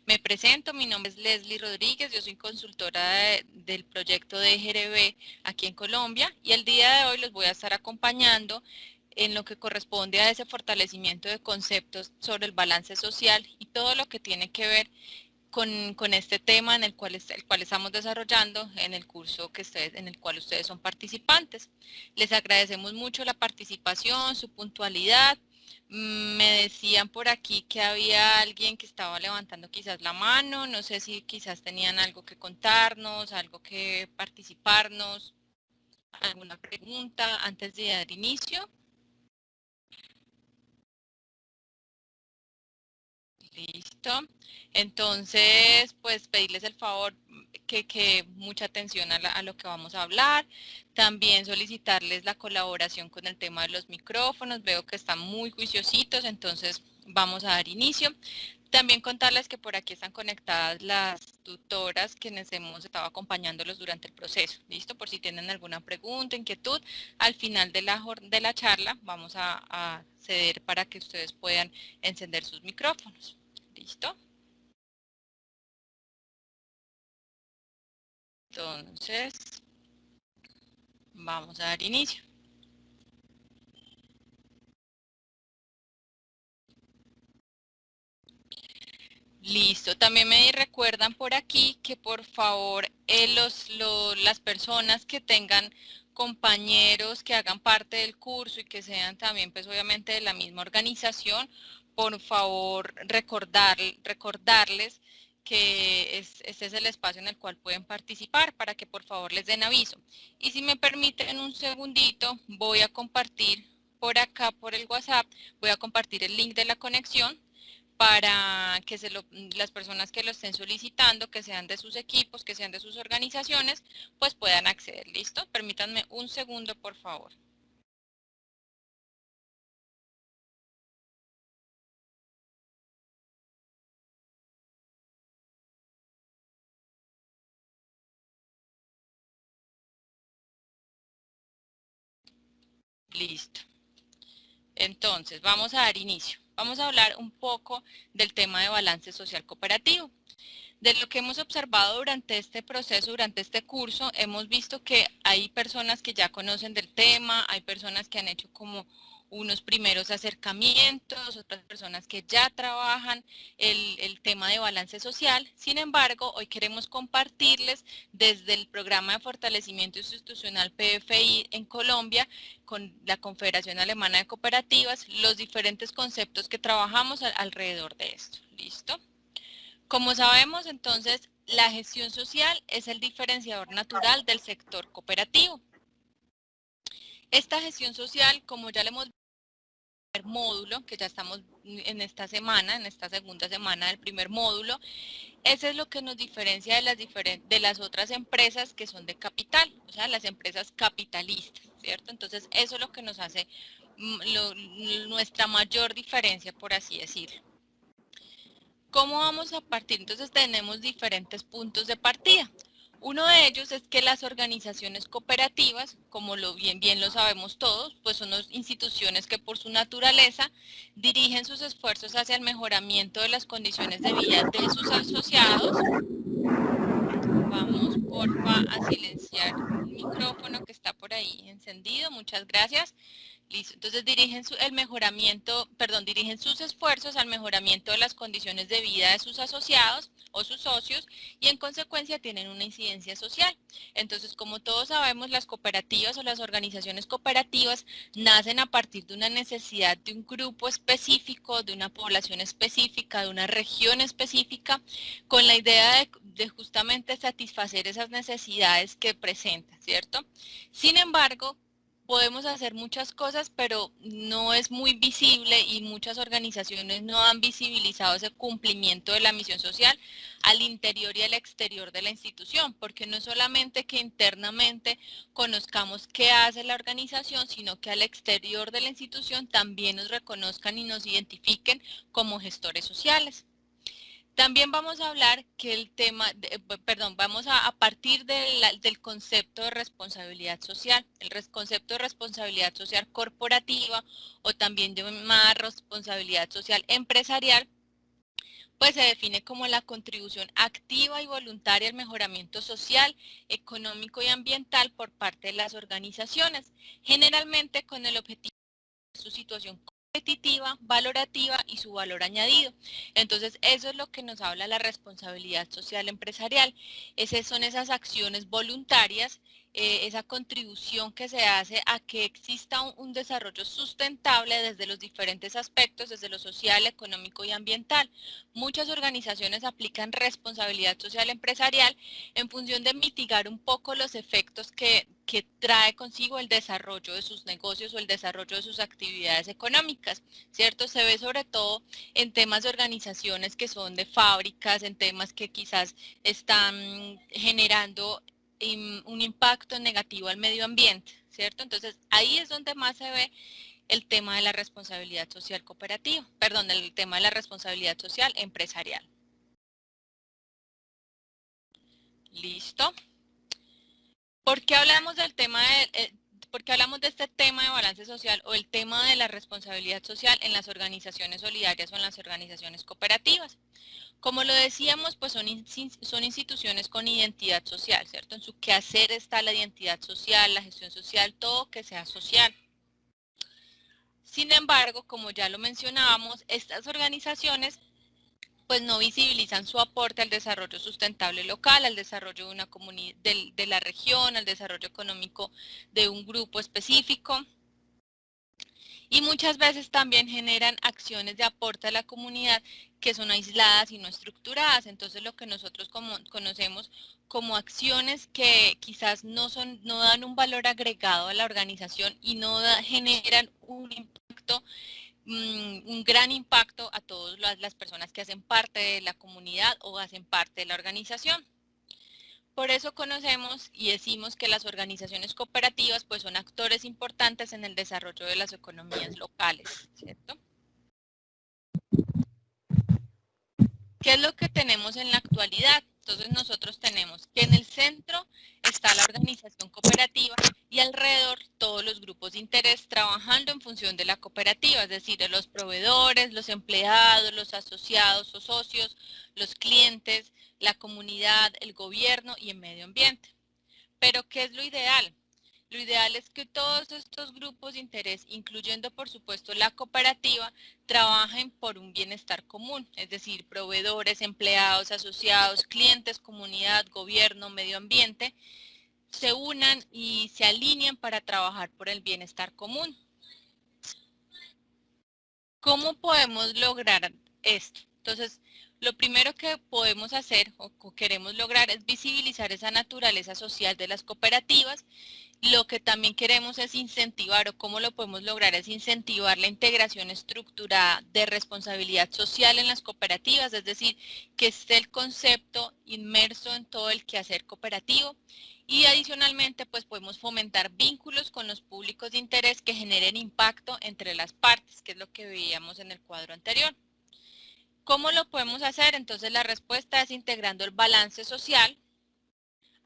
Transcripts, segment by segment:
Me presento, mi nombre es Leslie Rodríguez, yo soy consultora del proyecto de GRB aquí en Colombia y el día de hoy los voy a estar acompañando en lo que corresponde a ese fortalecimiento de conceptos sobre el balance social y todo lo que tiene que ver con este tema en el cual estamos desarrollando en el curso en el cual ustedes son participantes. Les agradecemos mucho la participación, su puntualidad. Me decían por aquí que había alguien que estaba levantando quizás la mano, no sé si quizás tenían algo que contarnos, algo que participarnos, alguna pregunta antes de dar inicio. Listo. Entonces, pues pedirles el favor que mucha atención a lo que vamos a hablar. También solicitarles la colaboración con el tema de los micrófonos. Veo que están muy juiciositos, entonces vamos a dar inicio. También contarles que por aquí están conectadas las tutoras quienes hemos estado acompañándolos durante el proceso. ¿Listo? Por si tienen alguna pregunta, inquietud, al final de la charla vamos a ceder para que ustedes puedan encender sus micrófonos. ¿Listo? Entonces, vamos a dar inicio. Listo. También me recuerdan por aquí que por favor las personas que tengan compañeros que hagan parte del curso y que sean también pues obviamente de la misma organización, por favor recordarles que este es el espacio en el cual pueden participar para que por favor les den aviso. Y si me permiten un segundito, voy a compartir por acá por el WhatsApp, voy a compartir el link de la conexión para que las personas que lo estén solicitando, que sean de sus equipos, que sean de sus organizaciones, pues puedan acceder. ¿Listo? Permítanme un segundo, por favor. Listo. Entonces, vamos a dar inicio. Vamos a hablar un poco del tema de balance social cooperativo. De lo que hemos observado durante este proceso, durante este curso, hemos visto que hay personas que ya conocen del tema, hay personas que han hecho como unos primeros acercamientos, otras personas que ya trabajan el tema de balance social. Sin embargo, hoy queremos compartirles desde el programa de fortalecimiento institucional PFI en Colombia, con la Confederación Alemana de Cooperativas, los diferentes conceptos que trabajamos alrededor de esto. ¿Listo? Como sabemos, entonces, la gestión social es el diferenciador natural del sector cooperativo. Esta gestión social, como ya le hemos primer módulo, que ya estamos en esta semana, en esta segunda semana del primer módulo, eso es lo que nos diferencia de las otras empresas que son de capital, o sea, las empresas capitalistas, ¿cierto? Entonces, eso es lo que nos hace nuestra mayor diferencia, por así decirlo. ¿Cómo vamos a partir? Entonces tenemos diferentes puntos de partida. Uno de ellos es que las organizaciones cooperativas, como bien lo sabemos todos, pues son instituciones que por su naturaleza dirigen sus esfuerzos hacia el mejoramiento de las condiciones de vida de sus asociados. Vamos, porfa, a silenciar el micrófono que está por ahí encendido. Muchas gracias. Listo. Entonces dirigen sus esfuerzos al mejoramiento de las condiciones de vida de sus asociados o sus socios y en consecuencia tienen una incidencia social. Entonces, como todos sabemos, las cooperativas o las organizaciones cooperativas nacen a partir de una necesidad de un grupo específico, de una población específica, de una región específica, con la idea de justamente satisfacer esas necesidades que presentan, ¿cierto? Sin embargo, podemos hacer muchas cosas, pero no es muy visible y muchas organizaciones no han visibilizado ese cumplimiento de la misión social al interior y al exterior de la institución, porque no es solamente que internamente conozcamos qué hace la organización, sino que al exterior de la institución también nos reconozcan y nos identifiquen como gestores sociales. También vamos a hablar que vamos a partir del concepto de responsabilidad social, concepto de responsabilidad social corporativa o también llamada responsabilidad social empresarial, pues se define como la contribución activa y voluntaria al mejoramiento social, económico y ambiental por parte de las organizaciones, generalmente con el objetivo de su situación competitiva, valorativa y su valor añadido. Entonces, eso es lo que nos habla la responsabilidad social empresarial. Esas son esas acciones voluntarias, esa contribución que se hace a que exista un desarrollo sustentable desde los diferentes aspectos, desde lo social, económico y ambiental. Muchas organizaciones aplican responsabilidad social empresarial en función de mitigar un poco los efectos que trae consigo el desarrollo de sus negocios o el desarrollo de sus actividades económicas, ¿cierto? Se ve sobre todo en temas de organizaciones que son de fábricas, en temas que quizás están generando un impacto negativo al medio ambiente, ¿cierto? Entonces, ahí es donde más se ve el tema de la responsabilidad social cooperativa, perdón, el tema de la responsabilidad social empresarial. ¿Listo? ¿Por qué hablamos del tema por qué hablamos de este tema de balance social o el tema de la responsabilidad social en las organizaciones solidarias o en las organizaciones cooperativas? Como lo decíamos, pues son instituciones con identidad social, ¿cierto? En su quehacer está la identidad social, la gestión social, todo que sea social. Sin embargo, como ya lo mencionábamos, estas organizaciones pues no visibilizan su aporte al desarrollo sustentable local, al desarrollo de una comunidad, de la región, al desarrollo económico de un grupo específico. Y muchas veces también generan acciones de aporte a la comunidad que son aisladas y no estructuradas. Entonces lo que nosotros conocemos como acciones que quizás no dan un valor agregado a la organización y no generan un impacto, un gran impacto a todas las personas que hacen parte de la comunidad o hacen parte de la organización. Por eso conocemos y decimos que las organizaciones cooperativas pues son actores importantes en el desarrollo de las economías locales, ¿cierto? ¿Qué es lo que tenemos en la actualidad? Entonces nosotros tenemos que en el centro está la organización cooperativa y alrededor todos los grupos de interés trabajando en función de la cooperativa, es decir, los proveedores, los empleados, los asociados o socios, los clientes, la comunidad, el gobierno y el medio ambiente. Pero ¿qué es lo ideal? Lo ideal es que todos estos grupos de interés, incluyendo por supuesto la cooperativa, trabajen por un bienestar común, es decir, proveedores, empleados, asociados, clientes, comunidad, gobierno, medio ambiente, se unan y se alineen para trabajar por el bienestar común. ¿Cómo podemos lograr esto? Entonces, lo primero que podemos hacer o queremos lograr es visibilizar esa naturaleza social de las cooperativas. Lo que también queremos es incentivar, o cómo lo podemos lograr, es incentivar la integración estructurada de responsabilidad social en las cooperativas, es decir, que esté el concepto inmerso en todo el quehacer cooperativo. Y adicionalmente, pues podemos fomentar vínculos con los públicos de interés que generen impacto entre las partes, que es lo que veíamos en el cuadro anterior. ¿Cómo lo podemos hacer? Entonces la respuesta es integrando el balance social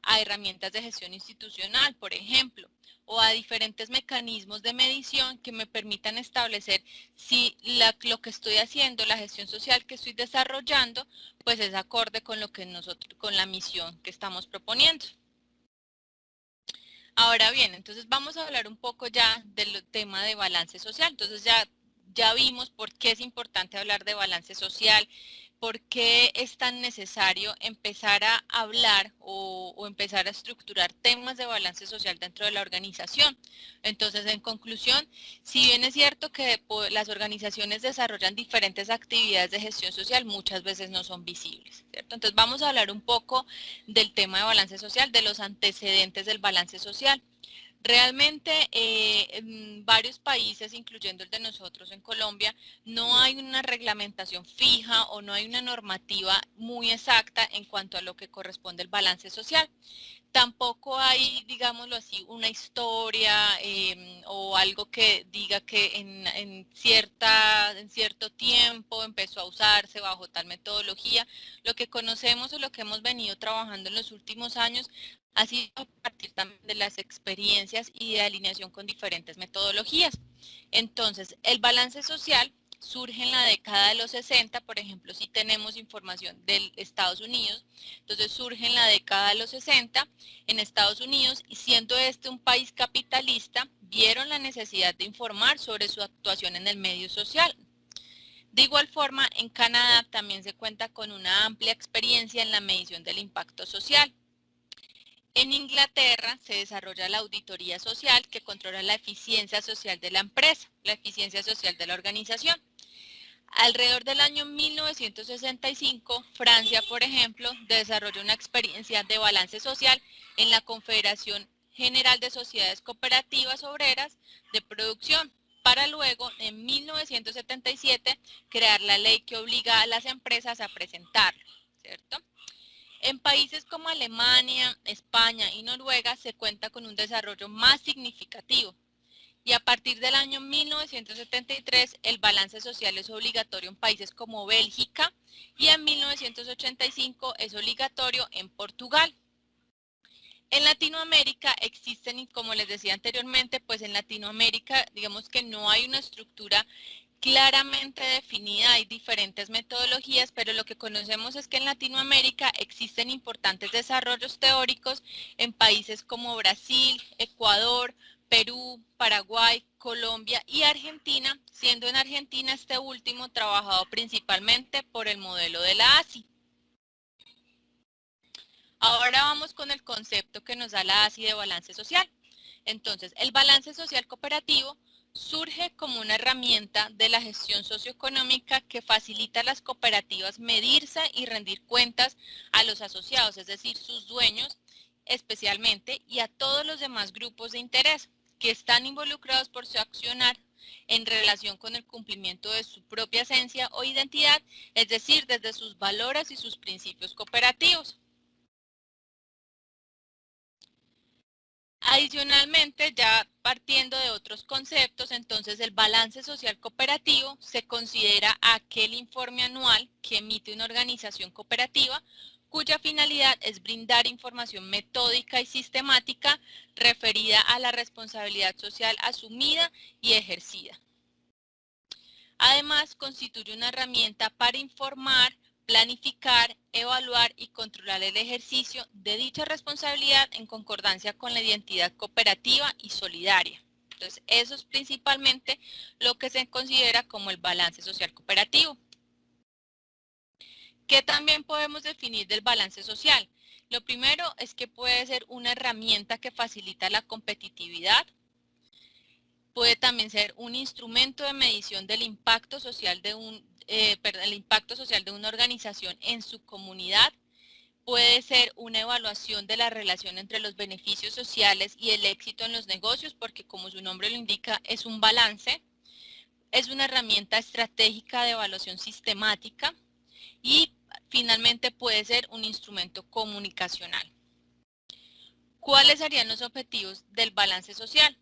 a herramientas de gestión institucional, por ejemplo, o a diferentes mecanismos de medición que me permitan establecer si lo que estoy haciendo, la gestión social que estoy desarrollando, pues es acorde con lo que nosotros, con la misión que estamos proponiendo. Ahora bien, entonces vamos a hablar un poco ya del tema de balance social. Entonces ya vimos por qué es importante hablar de balance social, por qué es tan necesario empezar a hablar o empezar a estructurar temas de balance social dentro de la organización. Entonces, en conclusión, si bien es cierto que las organizaciones desarrollan diferentes actividades de gestión social, muchas veces no son visibles, ¿cierto? Entonces, vamos a hablar un poco del tema de balance social, de los antecedentes del balance social. Realmente en varios países, incluyendo el de nosotros en Colombia, no hay una reglamentación fija o no hay una normativa muy exacta en cuanto a lo que corresponde al balance social. Tampoco hay, digámoslo así, una historia o algo que diga que en cierto tiempo empezó a usarse bajo tal metodología. Lo que conocemos o lo que hemos venido trabajando en los últimos años ha sido a partir también de las experiencias y de alineación con diferentes metodologías. Entonces, el balance social surge en la década de los 60, por ejemplo, si tenemos información de Estados Unidos, entonces surge en la década de los 60 en Estados Unidos, y siendo este un país capitalista, vieron la necesidad de informar sobre su actuación en el medio social. De igual forma, en Canadá también se cuenta con una amplia experiencia en la medición del impacto social. En Inglaterra se desarrolla la auditoría social, que controla la eficiencia social de la empresa, la eficiencia social de la organización. Alrededor del año 1965, Francia, por ejemplo, desarrolló una experiencia de balance social en la Confederación General de Sociedades Cooperativas Obreras de Producción, para luego, en 1977, crear la ley que obliga a las empresas a presentarlo, ¿cierto? En países como Alemania, España y Noruega se cuenta con un desarrollo más significativo, y a partir del año 1973 el balance social es obligatorio en países como Bélgica, y en 1985 es obligatorio en Portugal. En Latinoamérica existen, y como les decía anteriormente, pues en Latinoamérica digamos que no hay una estructura claramente definida, hay diferentes metodologías, pero lo que conocemos es que en Latinoamérica existen importantes desarrollos teóricos en países como Brasil, Ecuador, Perú, Paraguay, Colombia y Argentina, siendo en Argentina este último trabajado principalmente por el modelo de la ASI. Ahora vamos con el concepto que nos da la ASI de balance social. Entonces, el balance social cooperativo surge como una herramienta de la gestión socioeconómica que facilita a las cooperativas medirse y rendir cuentas a los asociados, es decir, sus dueños especialmente, y a todos los demás grupos de interés que están involucrados por su accionar en relación con el cumplimiento de su propia esencia o identidad, es decir, desde sus valores y sus principios cooperativos. Adicionalmente, ya partiendo de otros conceptos, entonces el balance social cooperativo se considera aquel informe anual que emite una organización cooperativa cuya finalidad es brindar información metódica y sistemática referida a la responsabilidad social asumida y ejercida. Además, constituye una herramienta para informar, planificar, evaluar y controlar el ejercicio de dicha responsabilidad en concordancia con la identidad cooperativa y solidaria. Entonces, eso es principalmente lo que se considera como el balance social cooperativo. ¿Qué también podemos definir del balance social? Lo primero es que puede ser una herramienta que facilita la competitividad. Puede también ser un instrumento de medición del impacto social de el impacto social de una organización en su comunidad. Puede ser una evaluación de la relación entre los beneficios sociales y el éxito en los negocios, porque como su nombre lo indica, es un balance. Es una herramienta estratégica de evaluación sistemática y finalmente puede ser un instrumento comunicacional. ¿Cuáles serían los objetivos del balance social?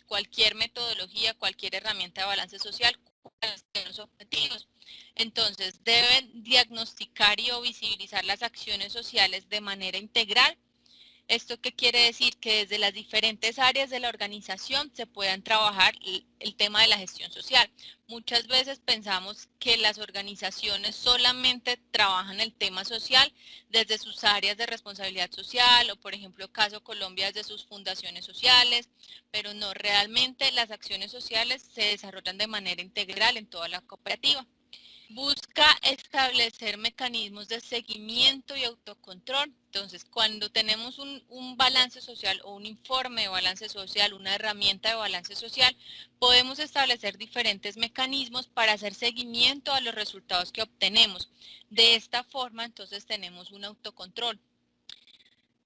Cualquier metodología, cualquier herramienta de balance social, ¿cuáles son los objetivos? Entonces, deben diagnosticar y o visibilizar las acciones sociales de manera integral. ¿Esto qué quiere decir? Que desde las diferentes áreas de la organización se puedan trabajar el tema de la gestión social. Muchas veces pensamos que las organizaciones solamente trabajan el tema social desde sus áreas de responsabilidad social o, por ejemplo, caso Colombia, desde sus fundaciones sociales, pero no, realmente las acciones sociales se desarrollan de manera integral en toda la cooperativa. Busca establecer mecanismos de seguimiento y autocontrol. Entonces, cuando tenemos un balance social o un informe de balance social, una herramienta de balance social, podemos establecer diferentes mecanismos para hacer seguimiento a los resultados que obtenemos. De esta forma, entonces, tenemos un autocontrol.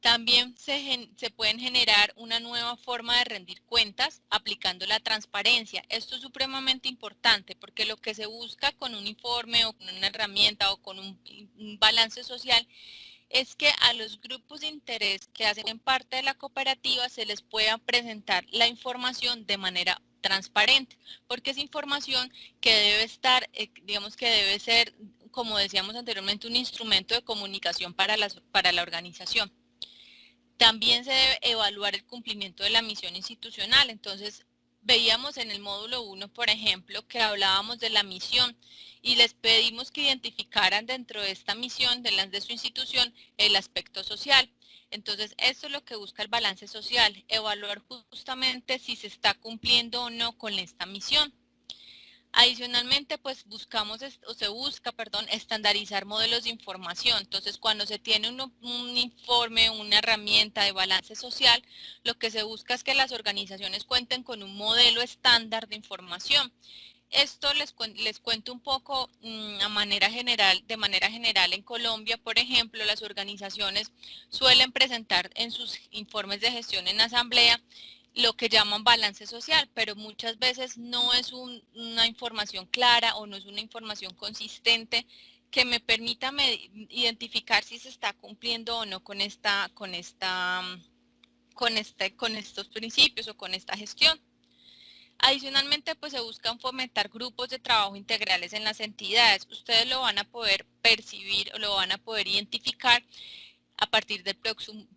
También se pueden generar una nueva forma de rendir cuentas aplicando la transparencia. Esto es supremamente importante porque lo que se busca con un informe o con una herramienta o con un balance social es que a los grupos de interés que hacen parte de la cooperativa se les pueda presentar la información de manera transparente, porque es información que debe estar, digamos que debe ser, como decíamos anteriormente, un instrumento de comunicación para la organización. También se debe evaluar el cumplimiento de la misión institucional. Entonces, veíamos en el módulo 1, por ejemplo, que hablábamos de la misión y les pedimos que identificaran dentro de esta misión de su institución el aspecto social. Entonces, esto es lo que busca el balance social, evaluar justamente si se está cumpliendo o no con esta misión. Adicionalmente, pues se busca, perdón, estandarizar modelos de información. Entonces, cuando se tiene un informe, una herramienta de balance social, lo que se busca es que las organizaciones cuenten con un modelo estándar de información. Esto les cuento un poco de manera general en Colombia, por ejemplo, las organizaciones suelen presentar en sus informes de gestión en asamblea lo que llaman balance social, pero muchas veces no es una información clara o no es una información consistente que me permita identificar si se está cumpliendo o no con estos principios o con esta gestión. Adicionalmente, pues se buscan fomentar grupos de trabajo integrales en las entidades. Ustedes lo van a poder percibir o lo van a poder identificar a partir del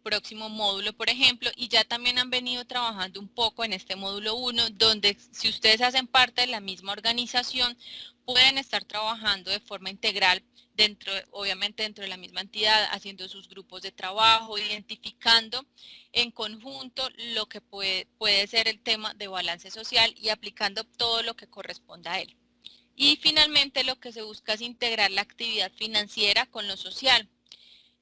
próximo módulo, por ejemplo, y ya también han venido trabajando un poco en este módulo 1, donde si ustedes hacen parte de la misma organización, pueden estar trabajando de forma integral obviamente dentro de la misma entidad, haciendo sus grupos de trabajo, identificando en conjunto lo que puede ser el tema de balance social y aplicando todo lo que corresponda a él. Y finalmente lo que se busca es integrar la actividad financiera con lo social.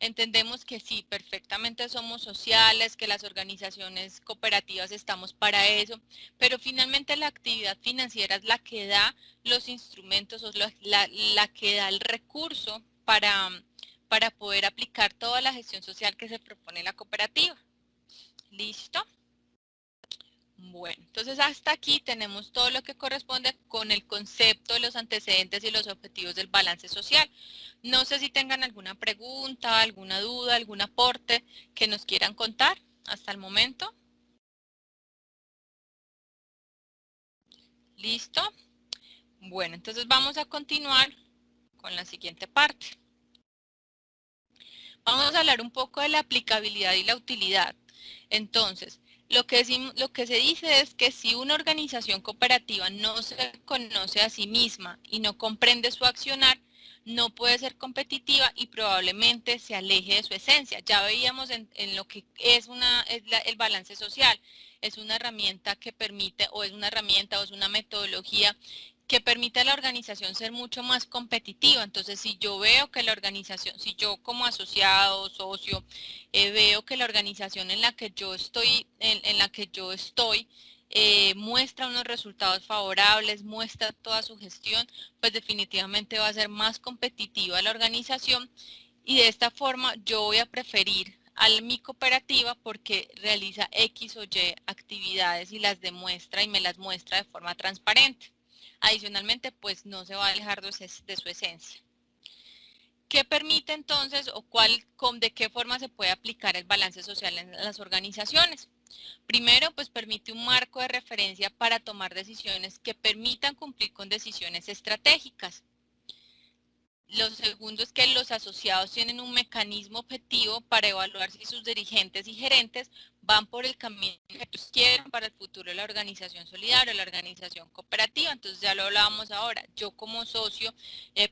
Entendemos que sí, perfectamente somos sociales, que las organizaciones cooperativas estamos para eso, pero finalmente la actividad financiera es la que da los instrumentos o la que da el recurso para poder aplicar toda la gestión social que se propone la cooperativa. ¿Listo? Bueno, entonces hasta aquí tenemos todo lo que corresponde con el concepto, los antecedentes y los objetivos del balance social. No sé si tengan alguna pregunta, alguna duda, algún aporte que nos quieran contar hasta el momento. ¿Listo? Bueno, entonces vamos a continuar con la siguiente parte. Vamos a hablar un poco de la aplicabilidad y la utilidad. Entonces, lo que se dice es que si una organización cooperativa no se conoce a sí misma y no comprende su accionar, no puede ser competitiva y probablemente se aleje de su esencia. Ya veíamos en lo que es el balance social. Es una herramienta que permite, o es una herramienta, o es una metodología que permite a la organización ser mucho más competitiva. Entonces, si yo veo que la organización, si yo como asociado, socio, veo que la organización en la que yo estoy, muestra unos resultados favorables, muestra toda su gestión, pues definitivamente va a ser más competitiva la organización y de esta forma yo voy a preferir a mi cooperativa porque realiza X o Y actividades y las demuestra y me las muestra de forma transparente. Adicionalmente, pues no se va a alejar de su esencia. ¿Qué permite entonces o de qué forma se puede aplicar el balance social en las organizaciones? Primero, pues permite un marco de referencia para tomar decisiones que permitan cumplir con decisiones estratégicas. Lo segundo es que los asociados tienen un mecanismo objetivo para evaluar si sus dirigentes y gerentes van por el camino que ellos quieren para el futuro de la organización solidaria, la organización cooperativa. Entonces ya lo hablábamos ahora, yo como socio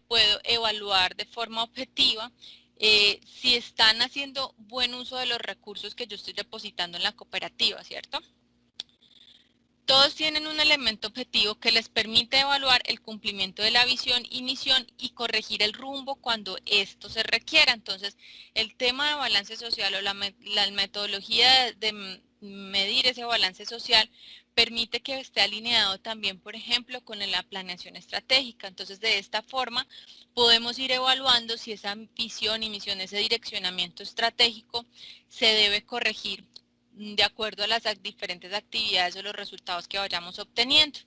puedo evaluar de forma objetiva si están haciendo buen uso de los recursos que yo estoy depositando en la cooperativa, ¿cierto? Todos tienen un elemento objetivo que les permite evaluar el cumplimiento de la visión y misión y corregir el rumbo cuando esto se requiera. Entonces, el tema de balance social o la metodología de medir ese balance social permite que esté alineado también, por ejemplo, con la planeación estratégica. Entonces, de esta forma, podemos ir evaluando si esa visión y misión, ese direccionamiento estratégico se debe corregir de acuerdo a las diferentes actividades o los resultados que vayamos obteniendo.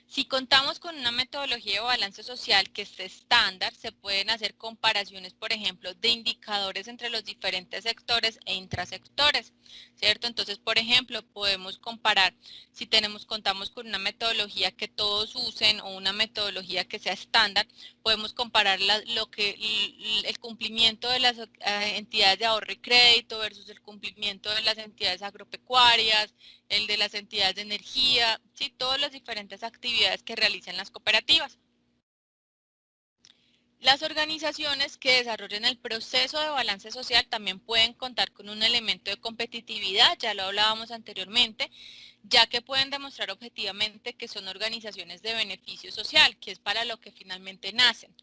Si contamos con una metodología de balance social que esté estándar, se pueden hacer comparaciones, por ejemplo, de indicadores entre los diferentes sectores e intrasectores, ¿cierto? Entonces, por ejemplo, podemos comparar si contamos con una metodología que todos usen o una metodología que sea estándar, podemos comparar el cumplimiento de las entidades de ahorro y crédito versus el cumplimiento de las entidades agropecuarias, el de las entidades de energía, ¿sí? Todas las diferentes actividades que realizan las cooperativas. Las organizaciones que desarrollen el proceso de balance social también pueden contar con un elemento de competitividad, ya lo hablábamos anteriormente, ya que pueden demostrar objetivamente que son organizaciones de beneficio social, que es para lo que finalmente nacen.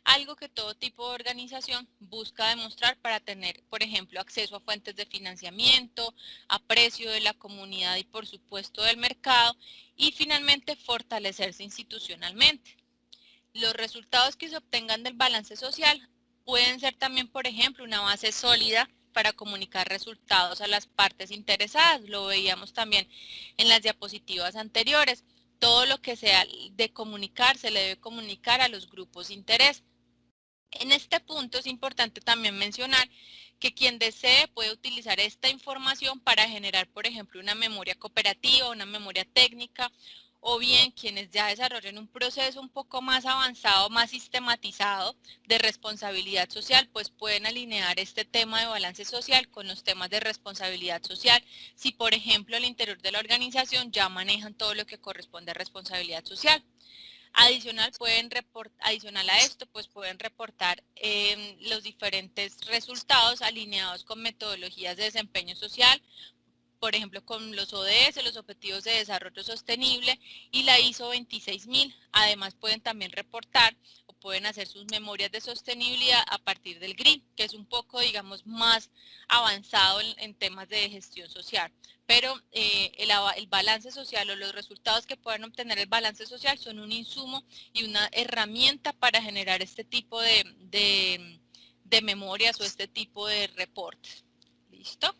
Algo que todo tipo de organización busca demostrar para tener, por ejemplo, acceso a fuentes de financiamiento, aprecio de la comunidad y por supuesto del mercado, y finalmente fortalecerse institucionalmente. Los resultados que se obtengan del balance social pueden ser también, por ejemplo, una base sólida para comunicar resultados a las partes interesadas. Lo veíamos también en las diapositivas anteriores. Todo lo que sea de comunicar se le debe comunicar a los grupos de interés. En este punto es importante también mencionar que quien desee puede utilizar esta información para generar, por ejemplo, una memoria cooperativa, una memoria técnica, o bien quienes ya desarrollen un proceso un poco más avanzado, más sistematizado de responsabilidad social, pues pueden alinear este tema de balance social con los temas de responsabilidad social. Si, por ejemplo, al interior de la organización ya manejan todo lo que corresponde a responsabilidad social. Adicional a esto, pues pueden reportar los diferentes resultados alineados con metodologías de desempeño social, por ejemplo, con los ODS, los Objetivos de Desarrollo Sostenible y la ISO 26000. Además, pueden también reportar o pueden hacer sus memorias de sostenibilidad a partir del GRI, que es un poco, digamos, más avanzado en temas de gestión social. Pero el balance social o los resultados que puedan obtener el balance social son un insumo y una herramienta para generar este tipo de memorias o este tipo de reportes. ¿Listo?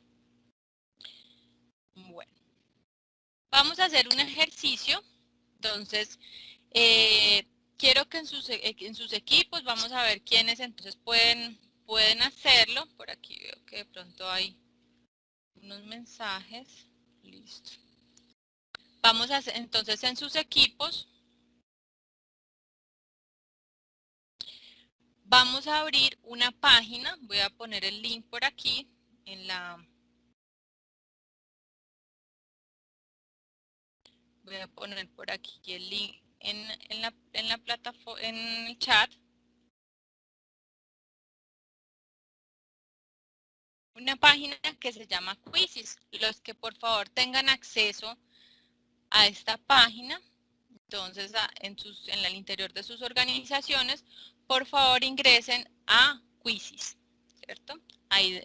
Bueno. Vamos a hacer un ejercicio, entonces quiero que en sus equipos vamos a ver quiénes entonces pueden hacerlo. Por aquí veo que de pronto hay unos mensajes. Listo. Vamos a hacer entonces en sus equipos. Vamos a abrir una página. Voy a poner el link por aquí en la... Voy a poner por aquí el link en la plataforma, en el chat. Una página que se llama Quizzes. Los que por favor tengan acceso a esta página, entonces en el interior de sus organizaciones, por favor ingresen a Quizzes, ¿cierto? Ahí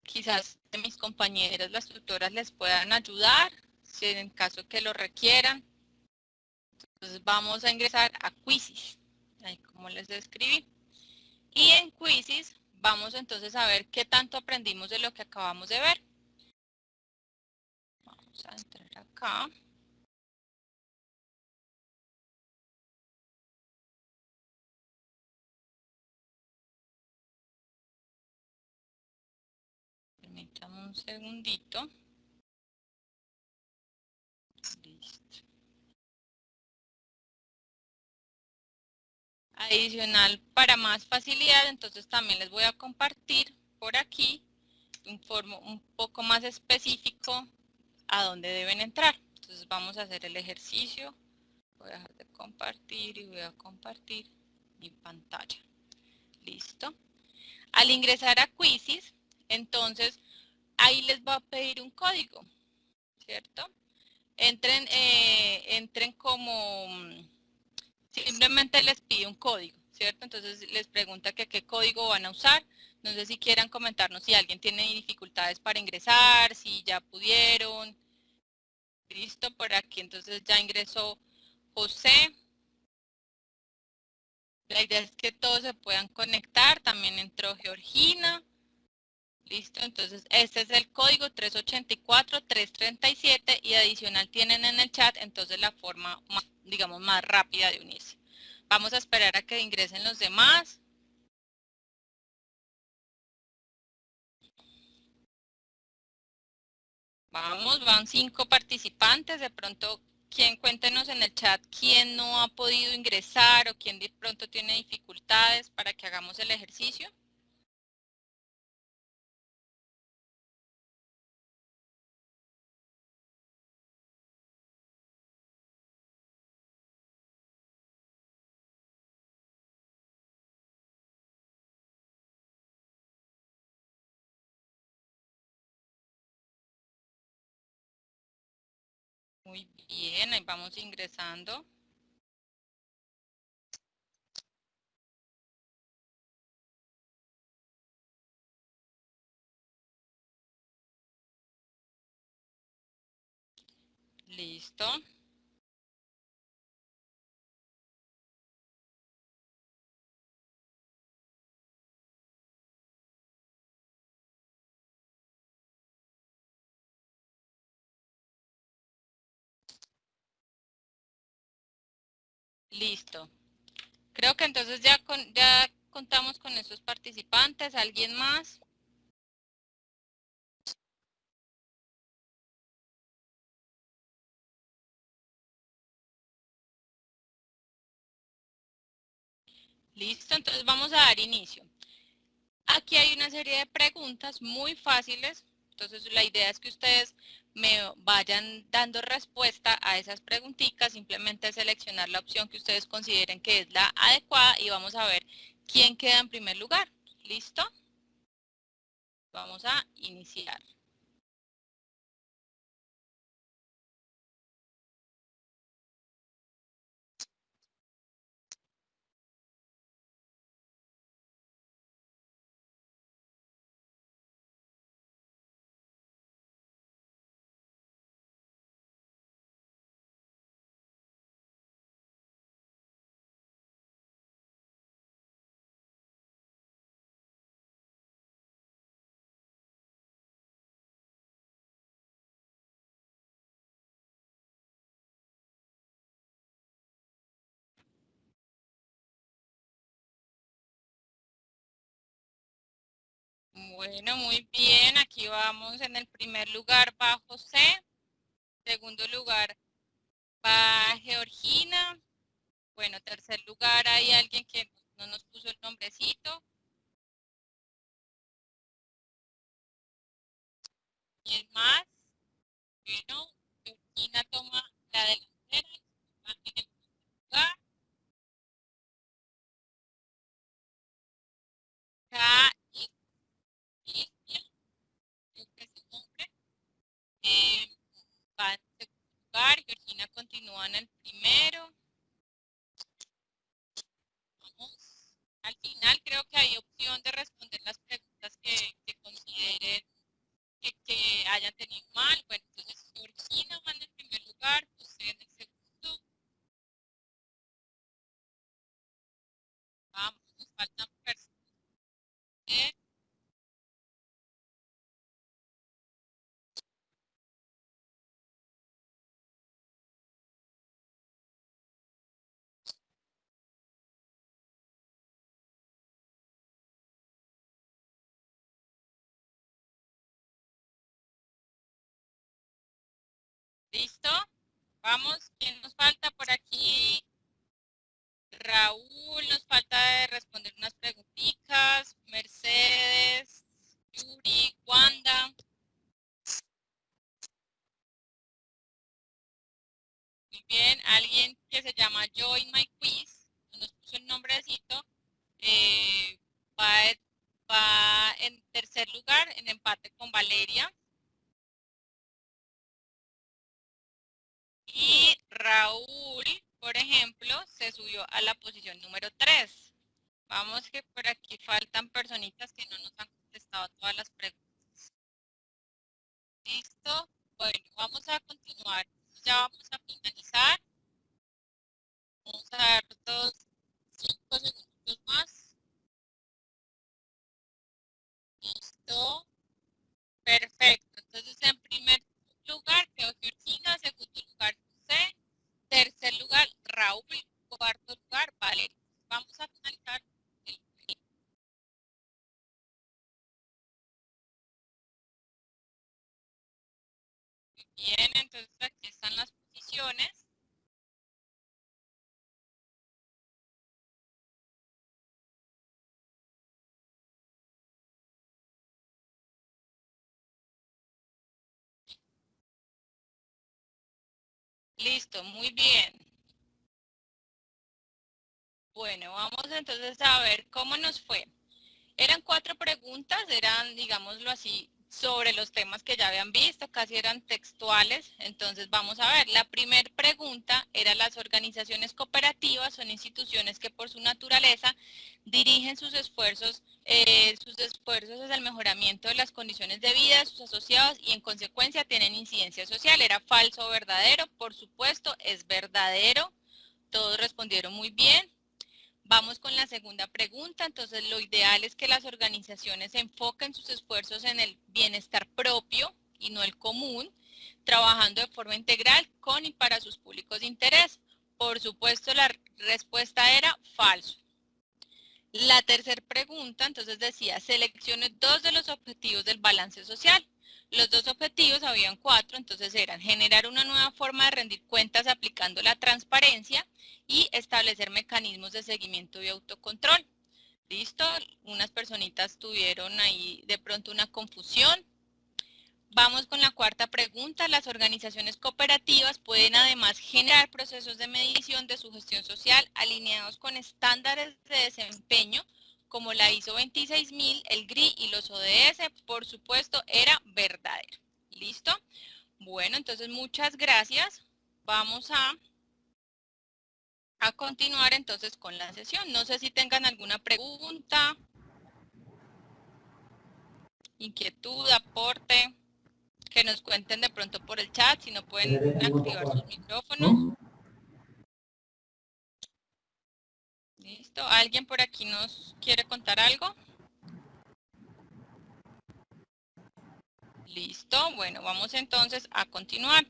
quizás de mis compañeras, las tutoras, les puedan ayudar, si en caso que lo requieran. Entonces vamos a ingresar a Quizzes, ahí como les describí. Y en Quizzes vamos entonces a ver qué tanto aprendimos de lo que acabamos de ver. Vamos a entrar acá. Permítame un segundito. Listo. Adicional, para más facilidad, entonces también les voy a compartir por aquí un poco más específico a dónde deben entrar. Entonces vamos a hacer el ejercicio. Voy a dejar de compartir y voy a compartir mi pantalla. Listo. Al ingresar a Quizzes, entonces ahí les va a pedir un código, ¿cierto? Entren como, simplemente les pide un código, ¿cierto? Entonces les pregunta que qué código van a usar. No sé si quieran comentarnos si alguien tiene dificultades para ingresar, si ya pudieron. Listo, por aquí entonces ya ingresó José. La idea es que todos se puedan conectar. También entró Georgina. Listo, entonces este es el código 384-337 y adicional tienen en el chat entonces la forma, digamos, más rápida de unirse. Vamos a esperar a que ingresen los demás. Vamos, van 5 participantes. De pronto, cuéntenos en el chat quién no ha podido ingresar o quién de pronto tiene dificultades para que hagamos el ejercicio. Muy bien, ahí vamos ingresando. Listo. Listo. Creo que entonces ya contamos con esos participantes. ¿Alguien más? Listo, entonces vamos a dar inicio. Aquí hay una serie de preguntas muy fáciles, entonces la idea es que ustedes me vayan dando respuesta a esas preguntitas, simplemente seleccionar la opción que ustedes consideren que es la adecuada y vamos a ver quién queda en primer lugar. ¿Listo? Vamos a iniciar. Bueno, muy bien, aquí vamos en el primer lugar va José, segundo lugar va Georgina, bueno, tercer lugar hay alguien que no nos puso el nombrecito. ¿Quién más? Bueno, Georgina toma la delantera, va en el lugar. K y Cristian, creo que es su nombre, eh, va en segundo lugar. Georgina continúa en el primero. Vamos. Al final creo que hay opción de responder las preguntas que consideren que hayan tenido mal. Bueno, entonces Georgina va en el primer lugar, José en el segundo. Vamos, nos faltan personas. ¿Listo? Vamos, ¿quién nos falta por aquí? Raúl, nos falta de responder unas preguntitas. Mercedes, Yuri, Wanda. Muy bien, alguien que se llama Join My Quiz, no nos puso el nombrecito, eh, va, va en tercer lugar en empate con Valeria. Y Raúl, por ejemplo, se subió a la posición número 3. Vamos que por aquí faltan personitas que no nos han contestado todas las preguntas. ¿Listo? Bueno, vamos a continuar. Ya vamos a finalizar. Vamos a dar otros 5 segundos más. Listo. Perfecto. Entonces, en primer lugar quedó Georgina, segundo lugar José, tercer lugar Raúl, cuarto lugar Valeria. Vamos a finalizar el bien, entonces aquí están las posiciones. Listo, muy bien. Bueno, vamos entonces a ver cómo nos fue. Eran 4 preguntas, eran, digámoslo así, sobre los temas que ya habían visto, casi eran textuales. Entonces vamos a ver, la primera pregunta era: las organizaciones cooperativas son instituciones que por su naturaleza dirigen sus esfuerzos hacia el mejoramiento de las condiciones de vida de sus asociados y en consecuencia tienen incidencia social. ¿Era falso o verdadero? Por supuesto, es verdadero. Todos respondieron muy bien. Vamos con la segunda pregunta. Entonces, lo ideal es que las organizaciones enfoquen sus esfuerzos en el bienestar propio y no el común, trabajando de forma integral con y para sus públicos de interés. Por supuesto, la respuesta era falso. La tercera pregunta, entonces decía, seleccione dos de los objetivos del balance social. Los dos objetivos, habían 4, entonces eran generar una nueva forma de rendir cuentas aplicando la transparencia y establecer mecanismos de seguimiento y autocontrol. ¿Listo? Unas personitas tuvieron ahí de pronto una confusión. Vamos con la cuarta pregunta. Las organizaciones cooperativas pueden además generar procesos de medición de su gestión social alineados con estándares de desempeño como la ISO 26000, el GRI y los ODS. Por supuesto, era verdadero. ¿Listo? Bueno, entonces muchas gracias. Vamos a continuar entonces con la sesión. No sé si tengan alguna pregunta, inquietud, aporte, que nos cuenten de pronto por el chat, si no pueden activar sus micrófonos. ¿Listo? ¿Alguien por aquí nos quiere contar algo? Listo, bueno, vamos entonces a continuar.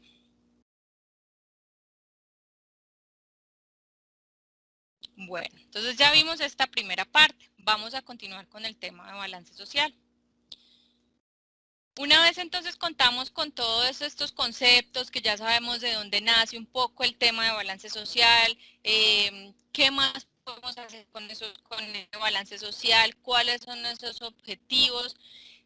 Bueno, entonces ya vimos esta primera parte. Vamos a continuar con el tema de balance social. Una vez entonces contamos con todos estos conceptos, que ya sabemos de dónde nace un poco el tema de balance social, qué más podemos hacer con el balance social, cuáles son nuestros objetivos,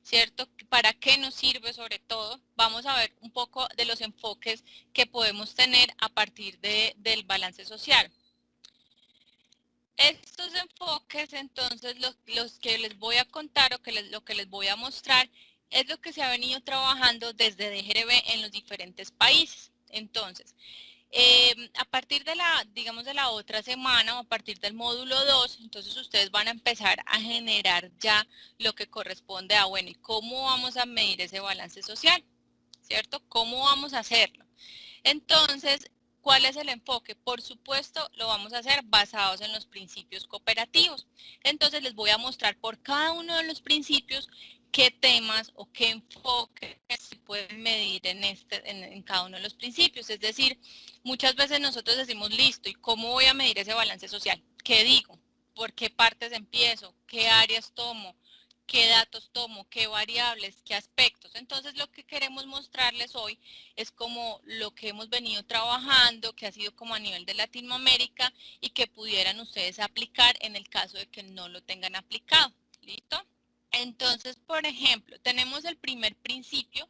¿cierto? ¿Para qué nos sirve sobre todo? Vamos a ver un poco de los enfoques que podemos tener a partir del balance social. Estos enfoques, entonces, los que les voy a contar o lo que les voy a mostrar es lo que se ha venido trabajando desde DGRB en los diferentes países. Entonces, a partir de digamos, de la otra semana o a partir del módulo 2, entonces ustedes van a empezar a generar ya lo que corresponde a, bueno, ¿y cómo vamos a medir ese balance social? ¿Cierto? ¿Cómo vamos a hacerlo? Entonces, ¿cuál es el enfoque? Por supuesto, lo vamos a hacer basados en los principios cooperativos. Entonces, les voy a mostrar por cada uno de los principios qué temas o qué enfoques se pueden medir en cada uno de los principios. Es decir, muchas veces nosotros decimos, listo, ¿y cómo voy a medir ese balance social? ¿Qué digo? ¿Por qué partes empiezo? ¿Qué áreas tomo? ¿Qué datos tomo? ¿Qué variables? ¿Qué aspectos? Entonces, lo que queremos mostrarles hoy es como lo que hemos venido trabajando, que ha sido como a nivel de Latinoamérica y que pudieran ustedes aplicar en el caso de que no lo tengan aplicado. ¿Listo? Entonces, por ejemplo, tenemos el primer principio,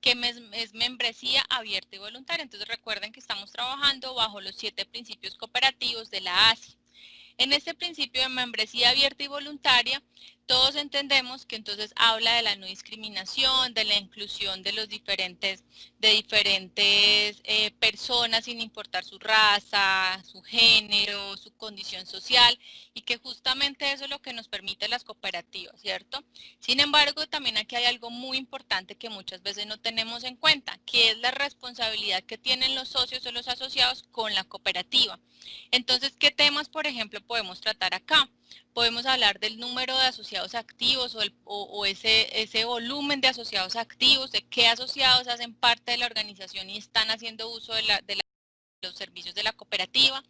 que es membresía abierta y voluntaria. Entonces, recuerden que estamos trabajando bajo los 7 principios cooperativos de la ASI. En este principio de membresía abierta y voluntaria, todos entendemos que entonces habla de la no discriminación, de la inclusión de diferentes personas sin importar su raza, su género, su condición social, y que justamente eso es lo que nos permite las cooperativas, ¿cierto? Sin embargo, también aquí hay algo muy importante que muchas veces no tenemos en cuenta, que es la responsabilidad que tienen los socios o los asociados con la cooperativa. Entonces, ¿qué temas, por ejemplo, podemos tratar acá? Podemos hablar del número de asociados activos o ese volumen de asociados activos, de qué asociados hacen parte de la organización y están haciendo uso de los servicios de la cooperativa.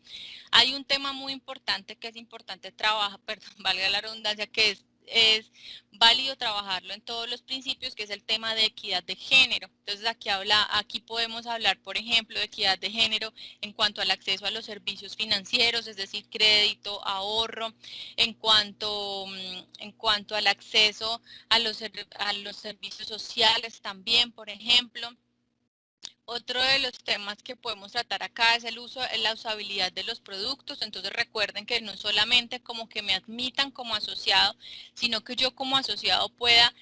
Hay un tema muy importante que es importante trabajar, perdón, valga la redundancia, que es válido trabajarlo en todos los principios, que es el tema de equidad de género. Entonces aquí podemos hablar, por ejemplo, de equidad de género en cuanto al acceso a los servicios financieros, es decir, crédito, ahorro, en cuanto al acceso a los servicios sociales también, por ejemplo. Otro de los temas que podemos tratar acá es la usabilidad de los productos. Entonces recuerden que no solamente como que me admitan como asociado, sino que yo como asociado pueda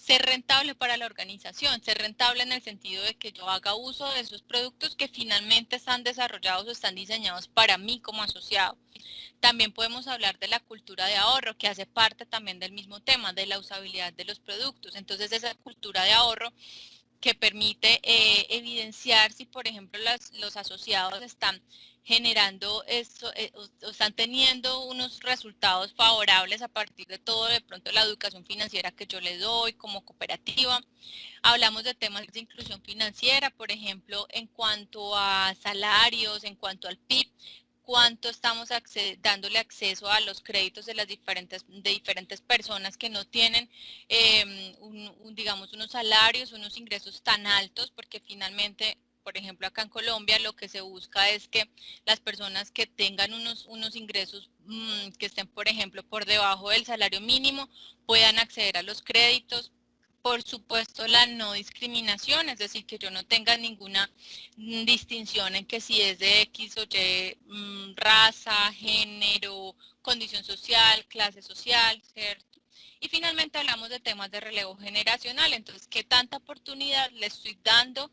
ser rentable para la organización, ser rentable en el sentido de que yo haga uso de esos productos que finalmente están desarrollados o están diseñados para mí como asociado. También podemos hablar de la cultura de ahorro, que hace parte también del mismo tema, de la usabilidad de los productos. Entonces, esa cultura de ahorro que permite evidenciar si, por ejemplo, los asociados están generando esto, o están teniendo unos resultados favorables a partir de todo, de pronto la educación financiera que yo les doy como cooperativa. Hablamos de temas de inclusión financiera, por ejemplo, en cuanto a salarios, en cuanto al PIB, cuánto estamos dándole acceso a los créditos de diferentes personas que no tienen, digamos, unos salarios, unos ingresos tan altos, porque finalmente, por ejemplo, acá en Colombia lo que se busca es que las personas que tengan unos ingresos que estén, por ejemplo, por debajo del salario mínimo, puedan acceder a los créditos. Por supuesto, la no discriminación, es decir, que yo no tenga ninguna distinción en que si es de X o Y, raza, género, condición social, clase social, ¿cierto? Y finalmente hablamos de temas de relevo generacional, entonces, ¿qué tanta oportunidad le estoy dando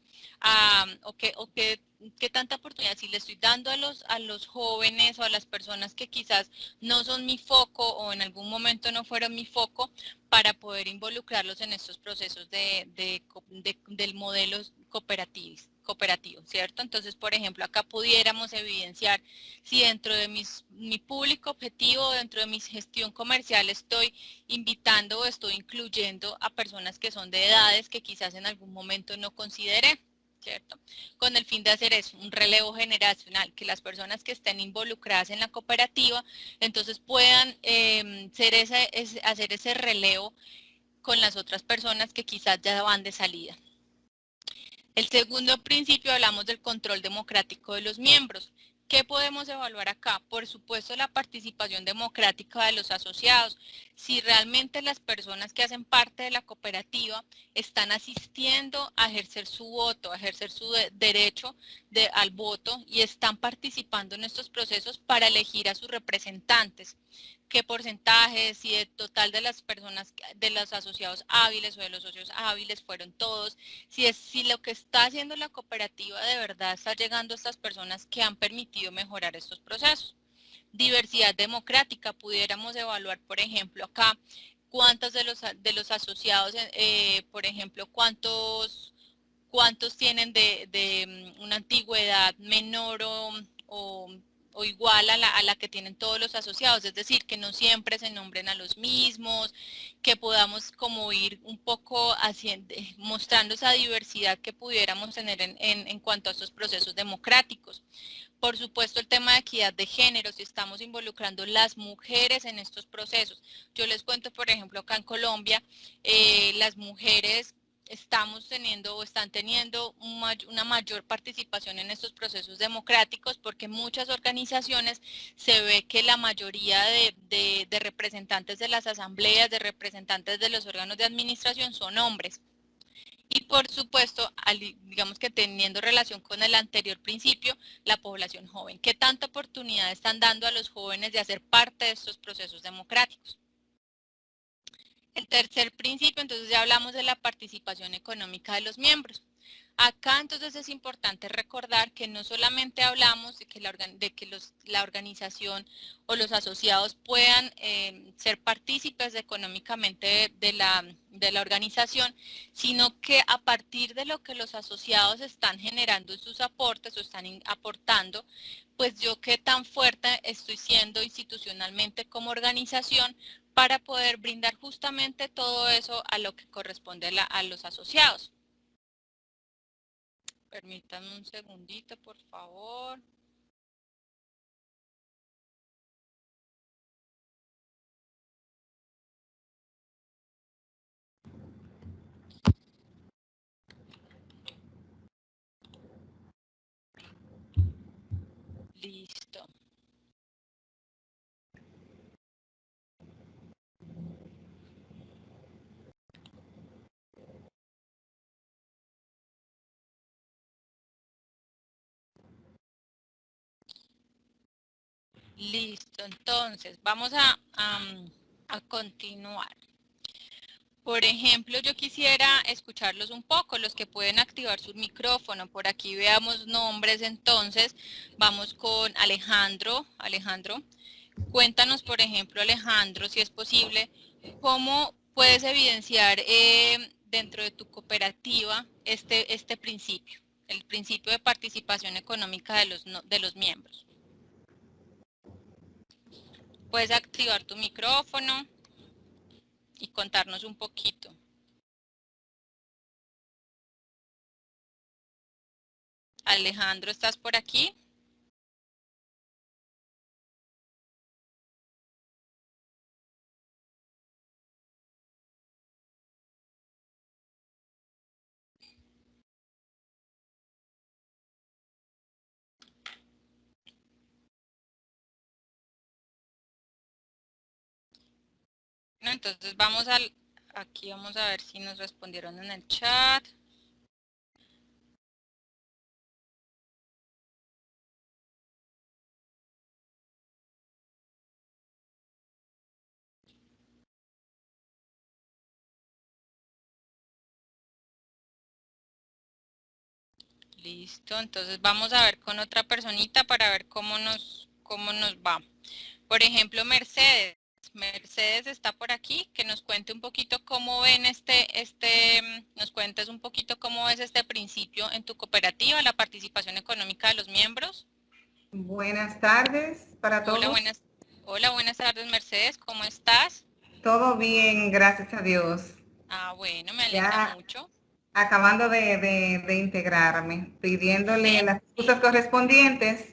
qué tanta oportunidad si le estoy dando a los jóvenes o a las personas que quizás no son mi foco o en algún momento no fueron mi foco para poder involucrarlos en estos procesos del modelo cooperativo, ¿cierto? Entonces, por ejemplo, acá pudiéramos evidenciar si dentro de mi público objetivo, dentro de mi gestión comercial, estoy invitando o estoy incluyendo a personas que son de edades que quizás en algún momento no consideré, ¿cierto? Con el fin de hacer eso, un relevo generacional, que las personas que estén involucradas en la cooperativa, entonces puedan hacer ese relevo con las otras personas que quizás ya van de salida. El segundo principio, hablamos del control democrático de los miembros. ¿Qué podemos evaluar acá? Por supuesto, la participación democrática de los asociados. Si realmente las personas que hacen parte de la cooperativa están asistiendo a ejercer su voto, a ejercer su derecho al voto y están participando en estos procesos para elegir a sus representantes. ¿Qué porcentaje, si el total de las personas, de los asociados hábiles o de los socios hábiles fueron todos? Si lo que está haciendo la cooperativa de verdad está llegando a estas personas que han permitido mejorar estos procesos. Diversidad democrática, pudiéramos evaluar, por ejemplo, acá, cuántos de los asociados, por ejemplo, cuántos tienen de una antigüedad menor o igual a la que tienen todos los asociados, es decir, que no siempre se nombren a los mismos, que podamos como ir un poco mostrando esa diversidad que pudiéramos tener en cuanto a estos procesos democráticos. Por supuesto, el tema de equidad de género, si estamos involucrando las mujeres en estos procesos. Yo les cuento, por ejemplo, acá en Colombia, las mujeres estamos teniendo o están teniendo una mayor participación en estos procesos democráticos porque muchas organizaciones se ve que la mayoría de representantes de las asambleas, de representantes de los órganos de administración son hombres. Y por supuesto, digamos que teniendo relación con el anterior principio, la población joven. ¿Qué tanta oportunidad están dando a los jóvenes de hacer parte de estos procesos democráticos? El tercer principio, entonces ya hablamos de la participación económica de los miembros. Acá entonces es importante recordar que no solamente hablamos de que la organización o los asociados puedan ser partícipes económicamente de la organización, sino que a partir de lo que los asociados están generando en sus aportes o están aportando, pues yo qué tan fuerte estoy siendo institucionalmente como organización para poder brindar justamente todo eso a lo que corresponde a los asociados. Permítanme un segundito, por favor. Listo. Listo. Entonces, vamos a continuar. Por ejemplo, yo quisiera escucharlos un poco, los que pueden activar su micrófono. Por aquí veamos nombres entonces. Vamos con Alejandro. Alejandro, cuéntanos, por ejemplo, Alejandro, si es posible, cómo puedes evidenciar dentro de tu cooperativa este principio, el principio de participación económica de los miembros. Puedes activar tu micrófono y contarnos un poquito. Alejandro, ¿estás por aquí? No, entonces aquí vamos a ver si nos respondieron en el chat. Listo, entonces vamos a ver con otra personita para ver cómo nos va. Por ejemplo, Mercedes. Mercedes está por aquí, que nos cuente un poquito cómo ven nos cuentes un poquito cómo ves este principio en tu cooperativa, la participación económica de los miembros. Buenas tardes para Hola, todos. hola, buenas tardes, Mercedes, ¿cómo estás? Todo bien, gracias a Dios. Ah, bueno, me alegra Ya mucho. acabando de integrarme, pidiéndole ¿Sí? las excusas correspondientes.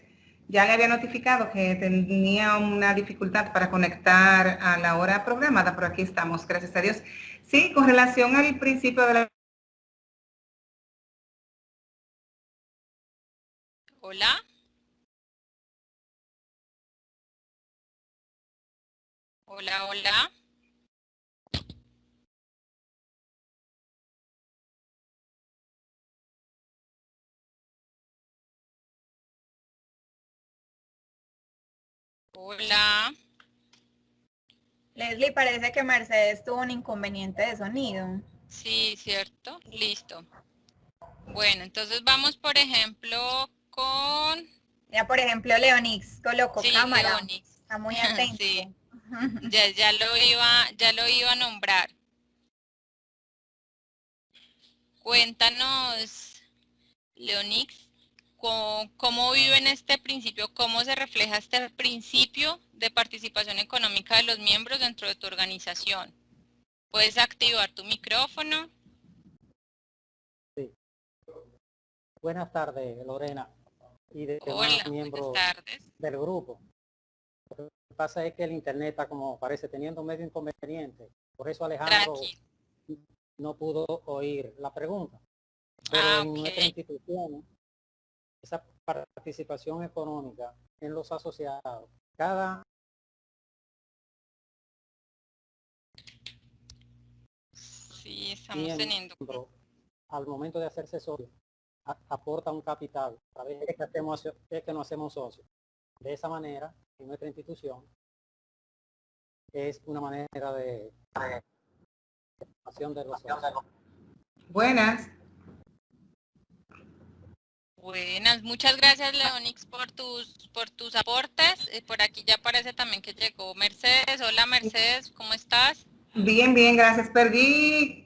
Ya le había notificado que tenía una dificultad para conectar a la hora programada, pero aquí estamos, gracias a Dios. Sí, con relación al principio de la... Hola. Hola, hola. Hola. Leslie, parece que Mercedes tuvo un inconveniente de sonido. Sí, cierto. Listo. Bueno, entonces vamos, por ejemplo, con... Ya, por ejemplo, Leonix colocó Sí, cámara. Leonis. Está muy atento. Sí, ya lo iba a nombrar. Cuéntanos, Leonix, cómo viven este principio, cómo se refleja este principio de participación económica de los miembros dentro de tu organización. Puedes activar tu micrófono. Sí. Buenas tardes, Lorena, y de demás Hola, buenas miembros tardes. del grupo. Lo que pasa es que el internet está como parece teniendo medio inconveniente. Por eso Alejandro Tranquilo. no pudo oír la pregunta. Pero Ah, en ok. nuestra institución, esa participación económica en los asociados, cada Sí, estamos teniendo... miembro al momento de hacerse socio aporta un capital. A veces es que no hacemos socios. De esa manera, en nuestra institución, es una manera de formación de los socios. Buenas. Buenas, muchas gracias Leonix por tus aportes. Por aquí ya parece también que llegó Mercedes. Hola Mercedes, ¿cómo estás? Bien, bien, gracias. Perdí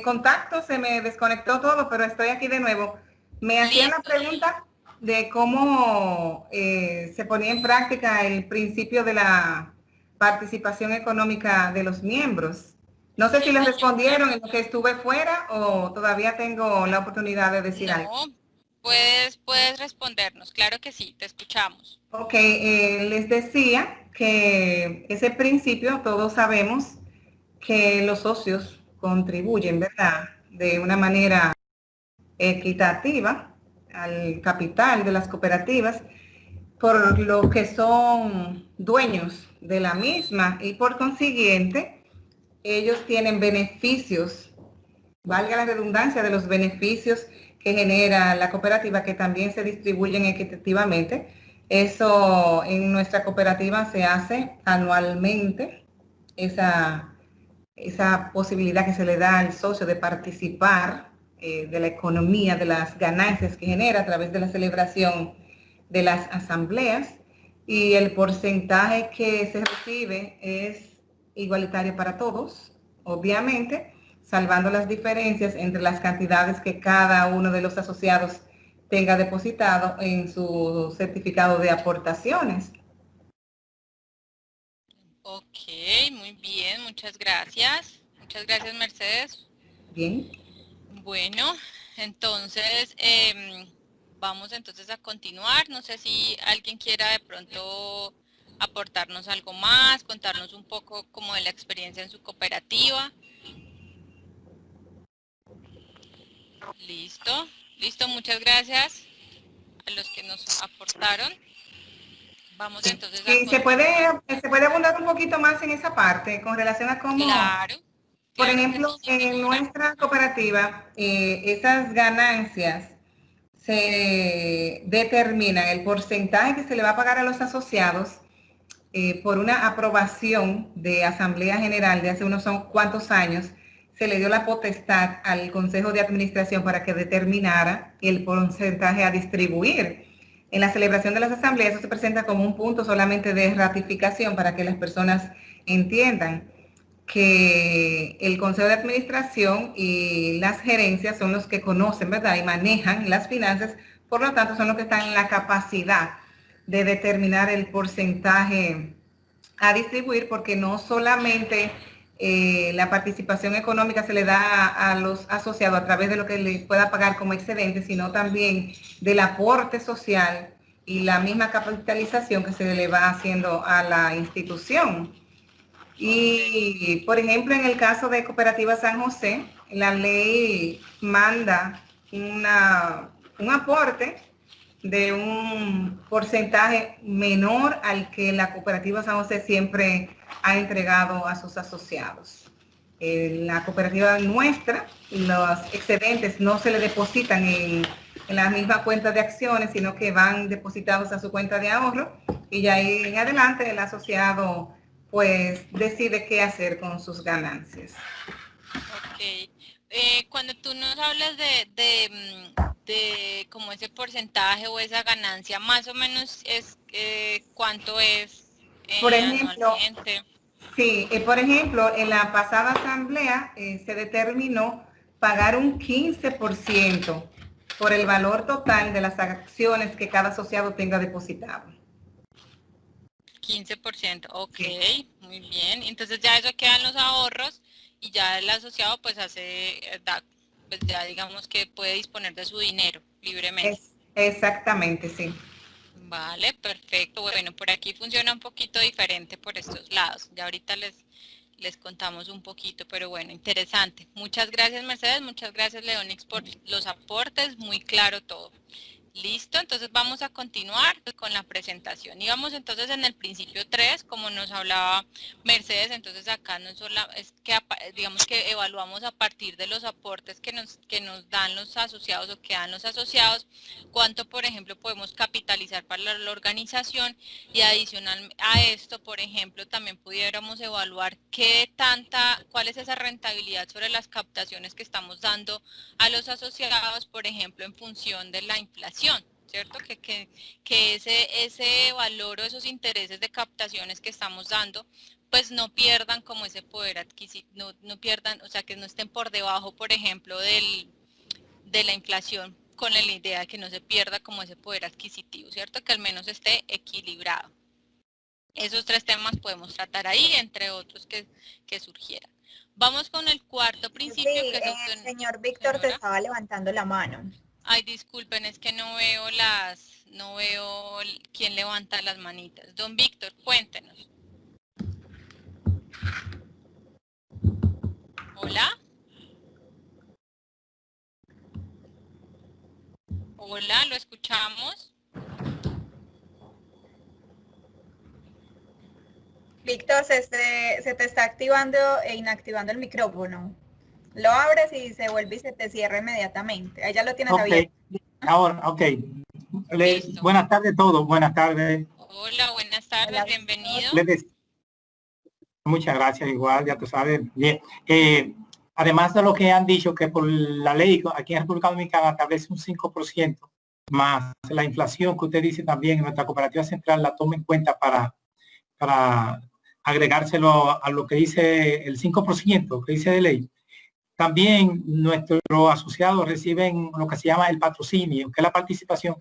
contacto, se me desconectó todo, pero estoy aquí de nuevo. Me hacían la Listo. pregunta de cómo se ponía en práctica el principio de la participación económica de los miembros. No sé si Sí, les señor. respondieron en lo que estuve fuera o todavía tengo la oportunidad de decir algo. No, puedes respondernos. Claro que sí, te escuchamos. Ok, les decía que ese principio todos sabemos que los socios contribuyen, ¿verdad? De una manera equitativa al capital de las cooperativas, por lo que son dueños de la misma y por consiguiente ellos tienen beneficios, valga la redundancia de los beneficios que genera la cooperativa que también se distribuyen equitativamente. Eso en nuestra cooperativa se hace anualmente, esa esa posibilidad que se le da al socio de participar de la economía, de las ganancias que genera a través de la celebración de las asambleas, y el porcentaje que se recibe es igualitario para todos, obviamente, salvando las diferencias entre las cantidades que cada uno de los asociados tenga depositado en su certificado de aportaciones. Ok, muy bien, muchas gracias. Muchas gracias, Mercedes. Bien. Bueno, entonces vamos entonces a continuar. No sé si alguien quiera de pronto aportarnos algo más, contarnos un poco como de la experiencia en su cooperativa. Listo, listo, muchas gracias a los que nos aportaron. Vamos entonces a Sí, se continuar. puede abundar un poquito más en esa parte con relación a cómo, Claro, por claro que ejemplo, sí, sí, en señora. nuestra cooperativa, esas ganancias se determinan, el porcentaje que se le va a pagar a los asociados por una aprobación de Asamblea General de hace unos cuantos años. Se le dio la potestad al Consejo de Administración para que determinara el porcentaje a distribuir. En la celebración de las asambleas eso se presenta como un punto solamente de ratificación para que las personas entiendan que el Consejo de Administración y las gerencias son los que conocen, ¿verdad? Y manejan las finanzas, por lo tanto son los que están en la capacidad de determinar el porcentaje a distribuir, porque no solamente la participación económica se le da a los asociados a través de lo que les pueda pagar como excedente, sino también del aporte social y la misma capitalización que se le va haciendo a la institución. Y, por ejemplo, en el caso de Cooperativa San José, la ley manda un aporte de un porcentaje menor al que la Cooperativa San José siempre ha entregado a sus asociados. En la cooperativa nuestra, los excedentes no se le depositan en la misma cuenta de acciones, sino que van depositados a su cuenta de ahorro, y ya ahí en adelante el asociado pues decide qué hacer con sus ganancias. Ok. Cuando tú nos hablas de como ese porcentaje o esa ganancia, más o menos es cuánto es Por ejemplo, anualmente. sí, por ejemplo, en la pasada asamblea se determinó pagar un 15% por el valor total de las acciones que cada asociado tenga depositado. 15%, ok, Sí, muy bien. Entonces ya eso quedan los ahorros y ya el asociado pues pues ya digamos que puede disponer de su dinero libremente. exactamente, sí. Vale, perfecto. Bueno, por aquí funciona un poquito diferente por estos lados. Ya ahorita les contamos un poquito, pero bueno, interesante. Muchas gracias, Mercedes. Muchas gracias, Leonix, por los aportes. Muy claro todo. Listo, entonces vamos a continuar con la presentación. Y vamos entonces en el principio 3, como nos hablaba Mercedes, entonces acá no solo es que digamos que evaluamos a partir de los aportes que nos dan los asociados o que dan los asociados, cuánto por ejemplo podemos capitalizar para la organización, y adicional a esto, por ejemplo, también pudiéramos evaluar cuál es esa rentabilidad sobre las captaciones que estamos dando a los asociados, por ejemplo, en función de la inflación, ¿cierto? Que ese valor o esos intereses de captaciones que estamos dando, pues no pierdan como ese poder adquisitivo, no pierdan, o sea, que no estén por debajo, por ejemplo, de la inflación, con la idea de que no se pierda como ese poder adquisitivo, ¿cierto? Que al menos esté equilibrado. Esos 3 temas podemos tratar ahí, entre otros que surgieran. Vamos con el cuarto Sí, principio, que es el señor Víctor te señora. estaba levantando la mano. Ay, disculpen, es que no veo quién levanta las manitas. Don Víctor, cuéntenos. Hola, hola, ¿lo escuchamos? Víctor, se te está activando e inactivando el micrófono. Lo abres y se vuelve y se te cierra inmediatamente. Ahí ya lo tienes Ok, abierto. ahora, ok. Listo. Buenas tardes a todos, buenas tardes. Hola, buenas tardes, Hola, Víctor. bienvenido. Les, Muchas gracias, igual, ya tú sabes. Bien. Además de lo que han dicho, que por la ley aquí en República Dominicana establece un 5% más la inflación que usted dice también, nuestra cooperativa central la toma en cuenta para agregárselo a lo que dice el 5% que dice de ley. También nuestros asociados reciben lo que se llama el patrocinio, que es la participación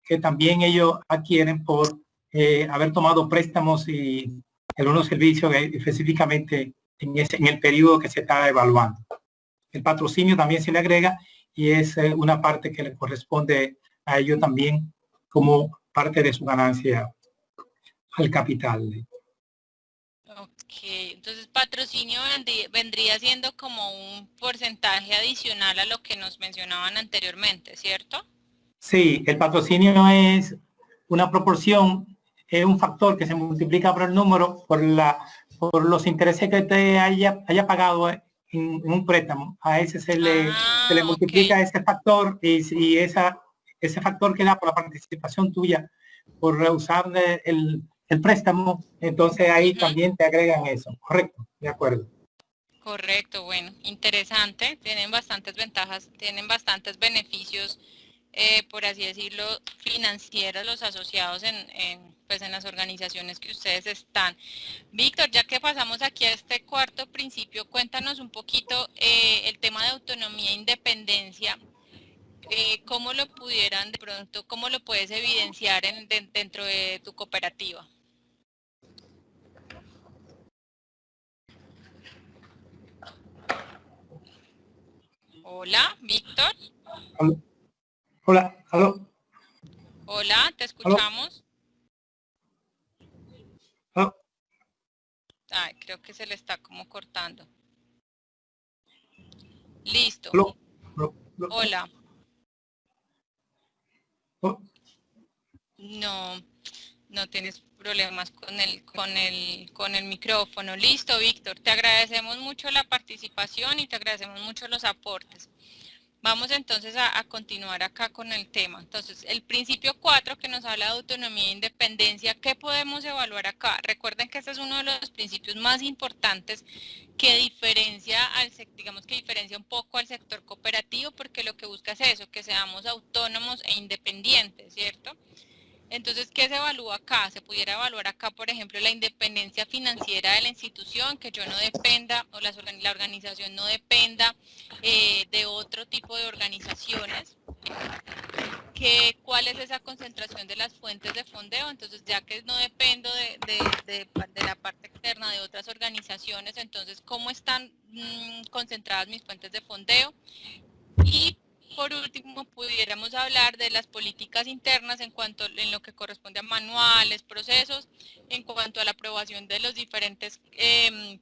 que también ellos adquieren por haber tomado préstamos y algunos servicios específicamente en el periodo que se está evaluando. El patrocinio también se le agrega y es una parte que le corresponde a ellos también como parte de su ganancia al capital. Ok, entonces patrocinio vendría siendo como un porcentaje adicional a lo que nos mencionaban anteriormente, ¿cierto? Sí, el patrocinio es una proporción, es un factor que se multiplica por el número, por los intereses que te haya pagado en un préstamo. A ese se le multiplica okay. ese factor y ese factor que da por la participación tuya, por usar el préstamo, entonces ahí también te agregan eso. Correcto, de acuerdo. Correcto, bueno, interesante. Tienen bastantes ventajas, tienen bastantes beneficios, por así decirlo, financieros los asociados pues en las organizaciones que ustedes están. Víctor, ya que pasamos aquí a este cuarto principio, cuéntanos un poquito el tema de autonomía e independencia. ¿Cómo lo pudieran de pronto, cómo lo puedes evidenciar dentro de tu cooperativa? Hola, Víctor. Hola, aló. Hola, te ¿Aló? escuchamos. ¿Aló? Ay, creo que se le está como cortando. Listo. ¿Aló? Hola. ¿Aló? No, no tienes problemas con el micrófono. Listo, Víctor. Te agradecemos mucho la participación y te agradecemos mucho los aportes. Vamos entonces a continuar acá con el tema. Entonces, el principio 4 que nos habla de autonomía e independencia, ¿qué podemos evaluar acá? Recuerden que este es uno de los principios más importantes que diferencia digamos que diferencia un poco al sector cooperativo, porque lo que busca es eso, que seamos autónomos e independientes, ¿cierto? Entonces, ¿qué se evalúa acá? Se pudiera evaluar acá, por ejemplo, la independencia financiera de la institución, que yo no dependa, o la organización no dependa de otro tipo de organizaciones. ¿Cuál es esa concentración de las fuentes de fondeo? Entonces, ya que no dependo de la parte externa de otras organizaciones, entonces, ¿cómo están concentradas mis fuentes de fondeo? Y por último, pudiéramos hablar de las políticas internas en lo que corresponde a manuales, procesos, en cuanto a la aprobación de los diferentes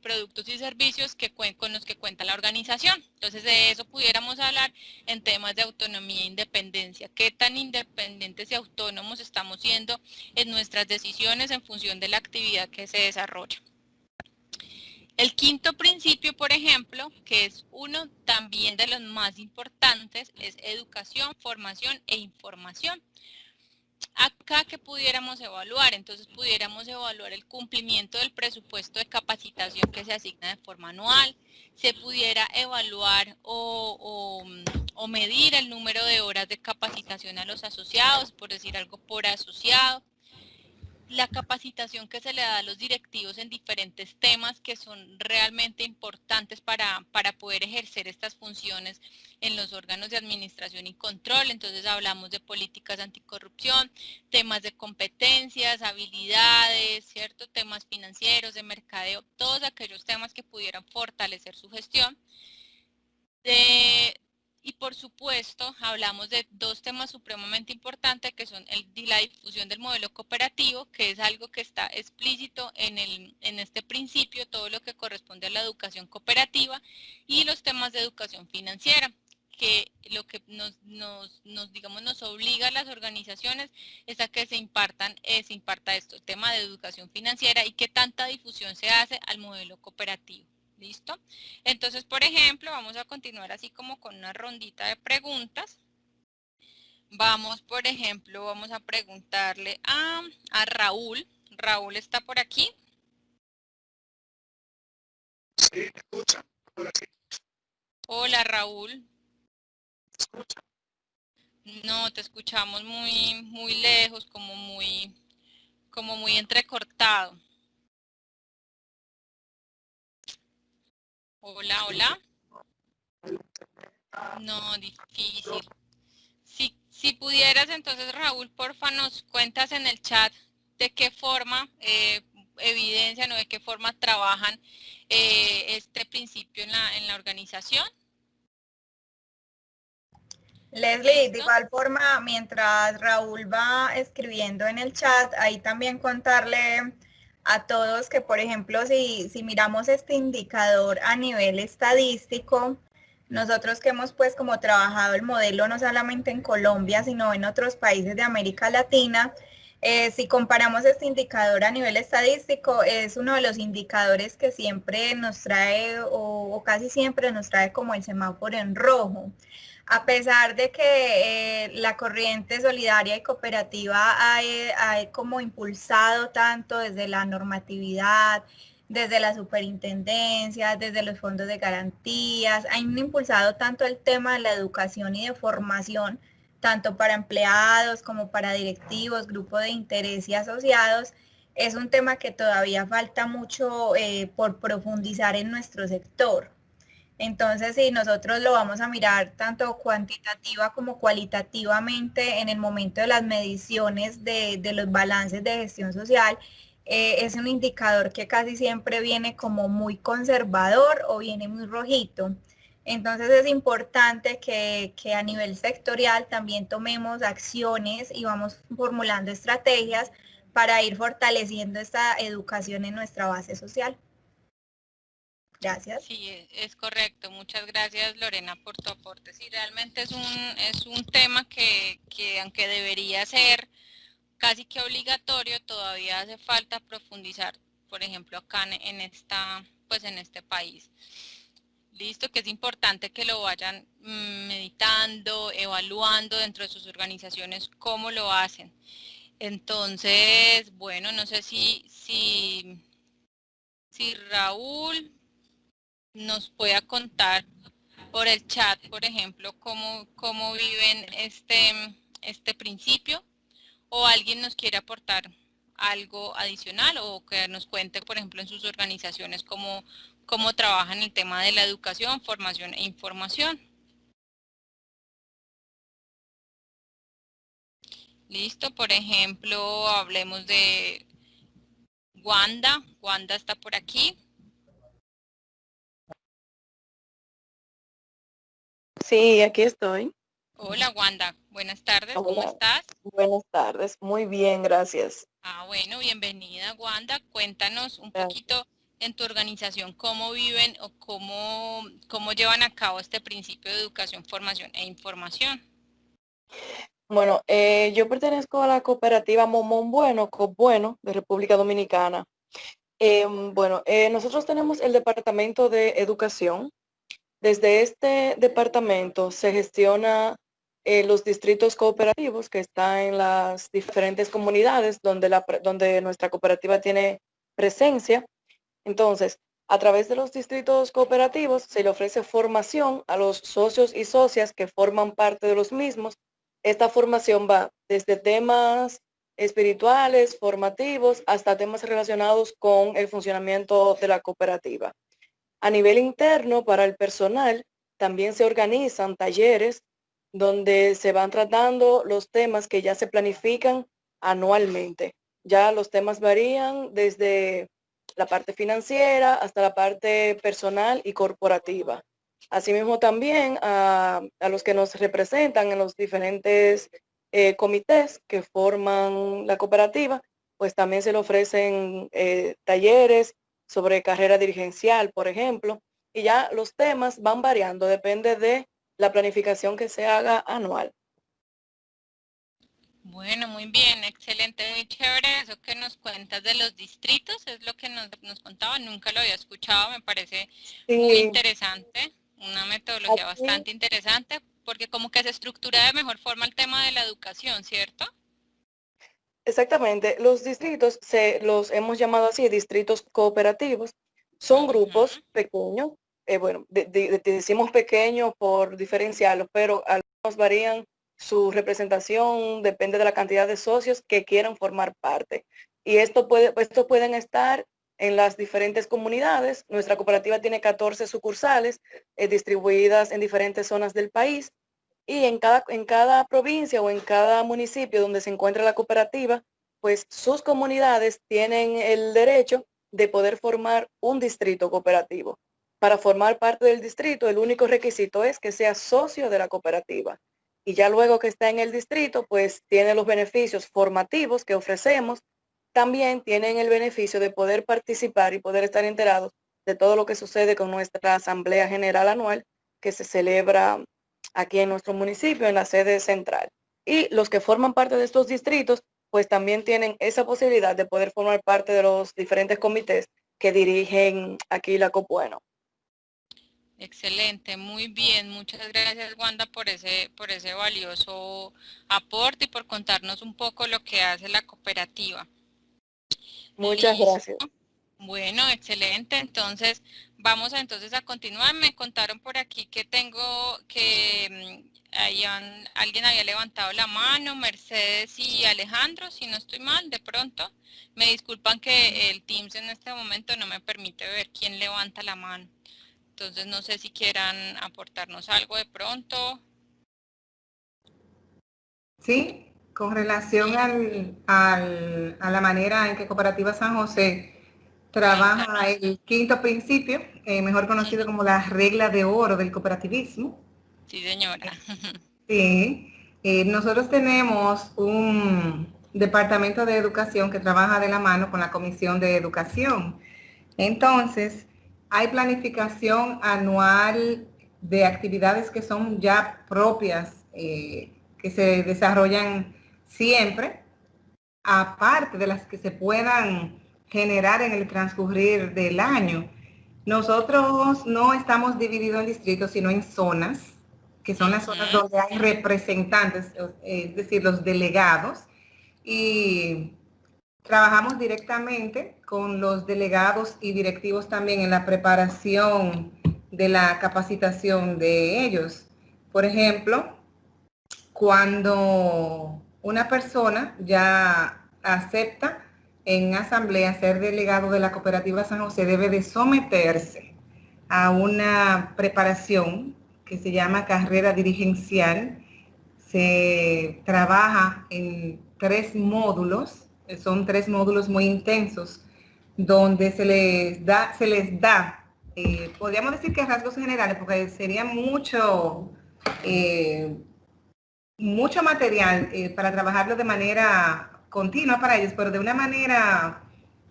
productos y servicios con los que cuenta la organización. Entonces, de eso pudiéramos hablar en temas de autonomía e independencia. ¿Qué tan independientes y autónomos estamos siendo en nuestras decisiones en función de la actividad que se desarrolla? El quinto principio, por ejemplo, que es uno también de los más importantes, es educación, formación e información. Acá que pudiéramos evaluar, entonces pudiéramos evaluar el cumplimiento del presupuesto de capacitación que se asigna de forma anual, se pudiera evaluar o medir el número de horas de capacitación a los asociados, por decir algo por asociado, la capacitación que se le da a los directivos en diferentes temas que son realmente importantes para poder ejercer estas funciones en los órganos de administración y control. Entonces hablamos de políticas anticorrupción, temas de competencias, habilidades, ¿cierto? Temas financieros, de mercadeo, todos aquellos temas que pudieran fortalecer su gestión. Y por supuesto, hablamos de dos temas supremamente importantes que son la difusión del modelo cooperativo, que es algo que está explícito en este principio, todo lo que corresponde a la educación cooperativa, y los temas de educación financiera, que lo que nos obliga a las organizaciones es a que se imparta esto, el tema de educación financiera y qué tanta difusión se hace al modelo cooperativo. ¿Listo? Entonces, por ejemplo, vamos a continuar así como con una rondita de preguntas. Vamos, por ejemplo, vamos a preguntarle a Raúl. Raúl está por aquí. Hola, Raúl. No, te escuchamos muy lejos, como muy entrecortado. Hola, hola. No, difícil. Si pudieras, entonces, Raúl, porfa, nos cuentas en el chat de qué forma evidencian o de qué forma trabajan este principio en la organización. Leslie, de ¿Listo? igual forma, mientras Raúl va escribiendo en el chat, ahí también contarle a todos que, por ejemplo, si miramos este indicador a nivel estadístico, nosotros que hemos pues como trabajado el modelo no solamente en Colombia, sino en otros países de América Latina, si comparamos este indicador a nivel estadístico, es uno de los indicadores que siempre nos trae o casi siempre nos trae como el semáforo en rojo. A pesar de que la corriente solidaria y cooperativa ha como impulsado tanto desde la normatividad, desde la superintendencia, desde los fondos de garantías, han impulsado tanto el tema de la educación y de formación, tanto para empleados como para directivos, grupos de interés y asociados. Es un tema que todavía falta mucho por profundizar en nuestro sector. Entonces, si nosotros lo vamos a mirar tanto cuantitativa como cualitativamente en el momento de las mediciones de los balances de gestión social, es un indicador que casi siempre viene como muy conservador o viene muy rojito. Entonces es importante que a nivel sectorial también tomemos acciones y vamos formulando estrategias para ir fortaleciendo esta educación en nuestra base social. Gracias. Sí, es correcto. Muchas gracias, Lorena, por tu aporte. Sí, realmente es un tema que aunque debería ser casi que obligatorio, todavía hace falta profundizar, por ejemplo, acá pues en este país. Listo, que es importante que lo vayan meditando, evaluando dentro de sus organizaciones cómo lo hacen. Entonces, bueno, no sé si Raúl nos pueda contar por el chat, por ejemplo, cómo viven este principio, o alguien nos quiere aportar algo adicional o que nos cuente, por ejemplo, en sus organizaciones cómo trabajan el tema de la educación, formación e información. Listo, por ejemplo, hablemos de Wanda. Wanda está por aquí. Sí, aquí estoy. Hola, Wanda. Buenas tardes, ¿cómo Hola, estás? buenas tardes. Muy bien, gracias. Bueno, bienvenida, Wanda. Cuéntanos un Gracias. poquito en tu organización cómo viven o cómo llevan a cabo este principio de educación, formación e información. Bueno, yo pertenezco a la cooperativa Momón Bueno, COP Bueno, de República Dominicana. Nosotros tenemos el departamento de educación. Desde este departamento se gestiona los distritos cooperativos que están en las diferentes comunidades donde nuestra cooperativa tiene presencia. Entonces, a través de los distritos cooperativos se le ofrece formación a los socios y socias que forman parte de los mismos. Esta formación va desde temas espirituales, formativos, hasta temas relacionados con el funcionamiento de la cooperativa. A nivel interno, para el personal, también se organizan talleres donde se van tratando los temas que ya se planifican anualmente. Ya los temas varían desde la parte financiera hasta la parte personal y corporativa. Asimismo también a los que nos representan en los diferentes comités que forman la cooperativa, pues también se le ofrecen talleres sobre carrera dirigencial, por ejemplo, y ya los temas van variando, depende de la planificación que se haga anual. Bueno, muy bien, excelente, muy chévere eso que nos cuentas de los distritos, es lo que nos contaba, nunca lo había escuchado, me parece muy Sí, interesante, una metodología aquí, bastante interesante, porque como que se estructura de mejor forma el tema de la educación, ¿cierto? exactamente, los distritos los hemos llamado así, distritos cooperativos, Son grupos pequeños, bueno, decimos pequeños por diferenciarlos, pero algunos varían su representación, depende de la cantidad de socios que quieran formar parte. Y estos pueden estar en las diferentes comunidades. Nuestra cooperativa tiene 14 sucursales distribuidas en diferentes zonas del país, y en cada provincia o en cada municipio donde se encuentra la cooperativa, pues sus comunidades tienen el derecho de poder formar un distrito cooperativo. Para formar parte del distrito, el único requisito es que sea socio de la cooperativa. Y ya luego que está en el distrito, pues tiene los beneficios formativos que ofrecemos. También tienen el beneficio de poder participar y poder estar enterados de todo lo que sucede con nuestra Asamblea General Anual, que se celebra aquí en nuestro municipio, en la sede central. Y los que forman parte de estos distritos, pues también tienen esa posibilidad de poder formar parte de los diferentes comités que dirigen aquí la Copueno. Excelente, muy bien. Muchas gracias, Wanda, por ese valioso aporte y por contarnos un poco lo que hace la cooperativa. Muchas Listo. gracias. Bueno, excelente. Entonces, vamos entonces a continuar. Me contaron por aquí que alguien había levantado la mano, Mercedes y Alejandro, si no estoy mal, de pronto. Me disculpan que el Teams en este momento no me permite ver quién levanta la mano. Entonces, no sé si quieran aportarnos algo de pronto. Sí, con relación a la manera en que Cooperativa San José trabaja el quinto principio, mejor conocido como la regla de oro del cooperativismo. Sí, señora. Sí, nosotros tenemos un departamento de educación que trabaja de la mano con la Comisión de Educación. Entonces, hay planificación anual de actividades que son ya propias, que se desarrollan siempre, aparte de las que se puedan generar en el transcurrir del año. Nosotros no estamos divididos en distritos, sino en zonas, que son las zonas donde hay representantes, es decir, los delegados, y trabajamos directamente con los delegados y directivos también en la preparación de la capacitación de ellos. Por ejemplo, cuando una persona ya acepta en asamblea ser delegado de la cooperativa San José, debe de someterse a una preparación que se llama carrera dirigencial. Se trabaja en 3 módulos, son 3 módulos muy intensos, donde se les da, podríamos decir que rasgos generales, porque sería mucho material para trabajarlo de manera continua para ellos, pero de una manera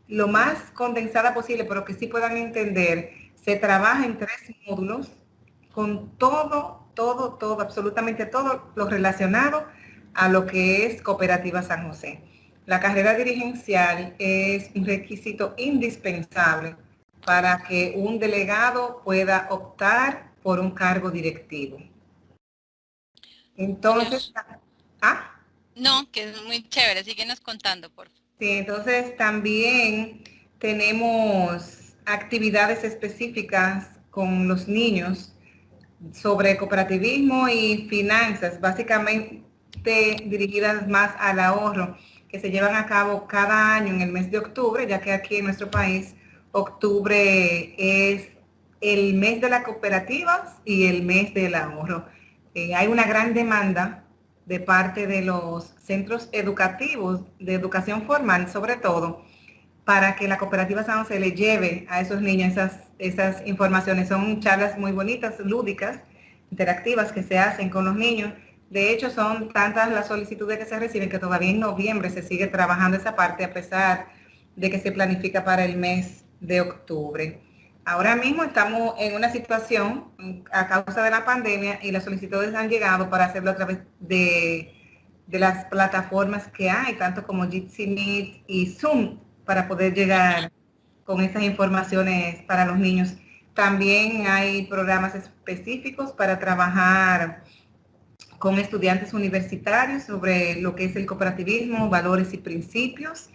lo más condensada posible, pero que sí puedan entender. Se trabaja en 3 módulos con todo, absolutamente todo lo relacionado a lo que es Cooperativa San José. La carrera dirigencial es un requisito indispensable para que un delegado pueda optar por un cargo directivo. Entonces, No, que es muy chévere, síguenos contando, por favor. Sí, entonces también tenemos actividades específicas con los niños sobre cooperativismo y finanzas, básicamente dirigidas más al ahorro, que se llevan a cabo cada año en el mes de octubre, ya que aquí en nuestro país octubre es el mes de las cooperativas y el mes del ahorro. Hay una gran demanda de parte de los centros educativos, de educación formal sobre todo, para que la cooperativa San José le lleve a esos niños esas informaciones. Son charlas muy bonitas, lúdicas, interactivas que se hacen con los niños. De hecho, son tantas las solicitudes que se reciben que todavía en noviembre se sigue trabajando esa parte a pesar de que se planifica para el mes de octubre. Ahora mismo estamos en una situación a causa de la pandemia y las solicitudes han llegado para hacerlo a través de las plataformas que hay, tanto como Jitsi Meet y Zoom, para poder llegar con esas informaciones para los niños. También hay programas específicos para trabajar con estudiantes universitarios sobre lo que es el cooperativismo, valores y principios.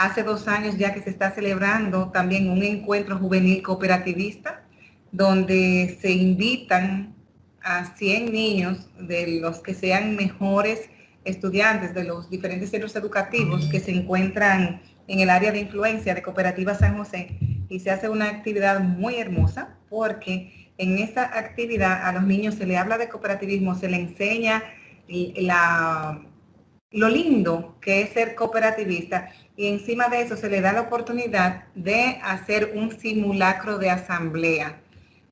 Hace 2 años ya que se está celebrando también un encuentro juvenil cooperativista, donde se invitan a 100 niños de los que sean mejores estudiantes de los diferentes centros educativos que se encuentran en el área de influencia de Cooperativa San José, y se hace una actividad muy hermosa porque en esta actividad a los niños se les habla de cooperativismo, se les enseña lo lindo que es ser cooperativista, y encima de eso se les da la oportunidad de hacer un simulacro de asamblea.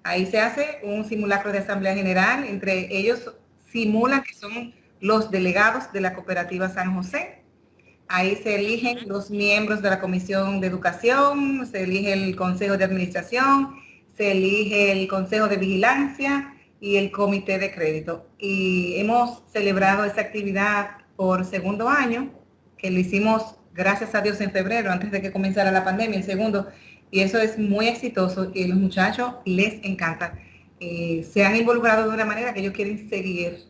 Ahí se hace un simulacro de asamblea general, entre ellos simulan que son los delegados de la Cooperativa San José. Ahí se eligen los miembros de la Comisión de Educación, se elige el Consejo de Administración, se elige el Consejo de Vigilancia y el Comité de Crédito. Y hemos celebrado esa actividad por segundo año, que lo hicimos, gracias a Dios, en febrero, antes de que comenzara la pandemia, el segundo, y eso es muy exitoso y a los muchachos les encanta. Se han involucrado de una manera que ellos quieren seguir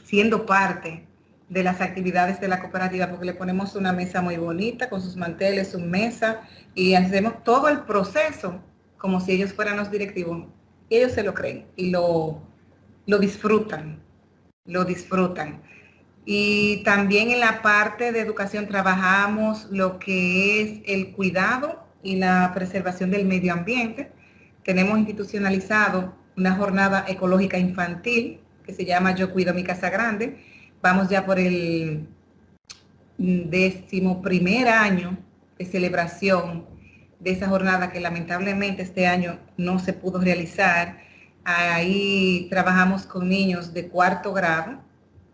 siendo parte de las actividades de la cooperativa, porque le ponemos una mesa muy bonita con sus manteles, su mesa, y hacemos todo el proceso como si ellos fueran los directivos. Y ellos se lo creen y lo disfrutan, lo disfrutan. Y también en la parte de educación trabajamos lo que es el cuidado y la preservación del medio ambiente. Tenemos institucionalizado una jornada ecológica infantil que se llama Yo Cuido Mi Casa Grande. Vamos ya por el 11º año de celebración de esa jornada, que lamentablemente este año no se pudo realizar. Ahí trabajamos con niños de 4º grado,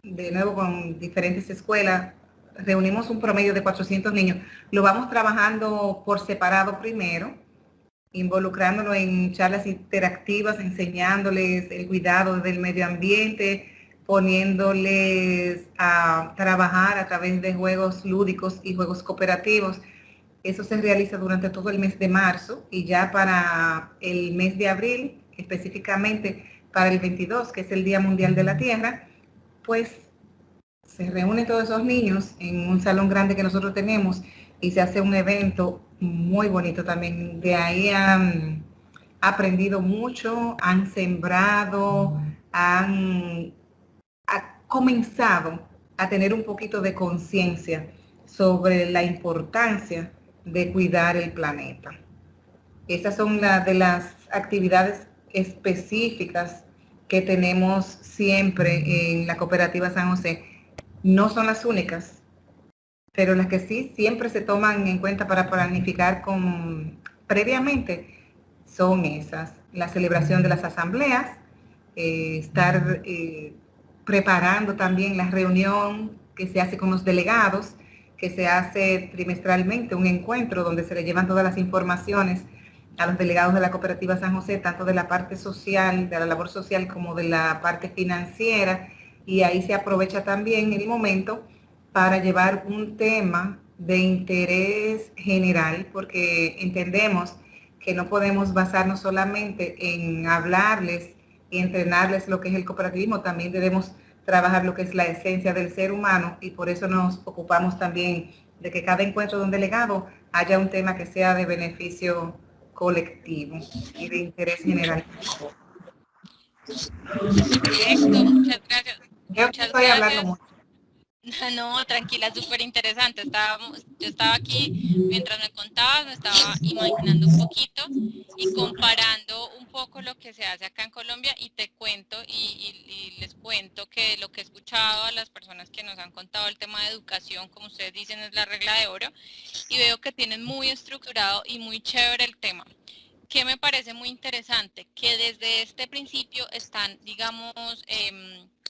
de nuevo con diferentes escuelas. Reunimos un promedio de 400 niños. Lo vamos trabajando por separado primero, involucrándolo en charlas interactivas, enseñándoles el cuidado del medio ambiente, poniéndoles a trabajar a través de juegos lúdicos y juegos cooperativos. Eso se realiza durante todo el mes de marzo, y ya para el mes de abril, específicamente para el 22, que es el Día Mundial de la Tierra, pues se reúnen todos esos niños en un salón grande que nosotros tenemos y se hace un evento muy bonito también. De ahí han aprendido mucho, han sembrado, han comenzado a tener un poquito de conciencia sobre la importancia de cuidar el planeta. Estas son de las actividades específicas que tenemos siempre en la Cooperativa San José. No son las únicas, pero las que sí siempre se toman en cuenta para planificar previamente son esas: la celebración de las asambleas, estar preparando también la reunión que se hace con los delegados, que se hace trimestralmente, un encuentro donde se le llevan todas las informaciones a los delegados de la Cooperativa San José, tanto de la parte social, de la labor social, como de la parte financiera, y ahí se aprovecha también el momento para llevar un tema de interés general, porque entendemos que no podemos basarnos solamente en hablarles y entrenarles lo que es el cooperativismo, también debemos trabajar lo que es la esencia del ser humano, y por eso nos ocupamos también de que cada encuentro de un delegado haya un tema que sea de beneficio colectivo y de interés general. Perfecto, muchas gracias. Yo estoy hablando mucho. No, tranquila, súper interesante. Yo estaba aquí, mientras me contabas, me estaba imaginando un poquito y comparando un poco lo que se hace acá en Colombia, y te cuento y les cuento que lo que he escuchado a las personas que nos han contado el tema de educación, como ustedes dicen, es la regla de oro, y veo que tienen muy estructurado y muy chévere el tema. Que me parece muy interesante, que desde este principio están, digamos,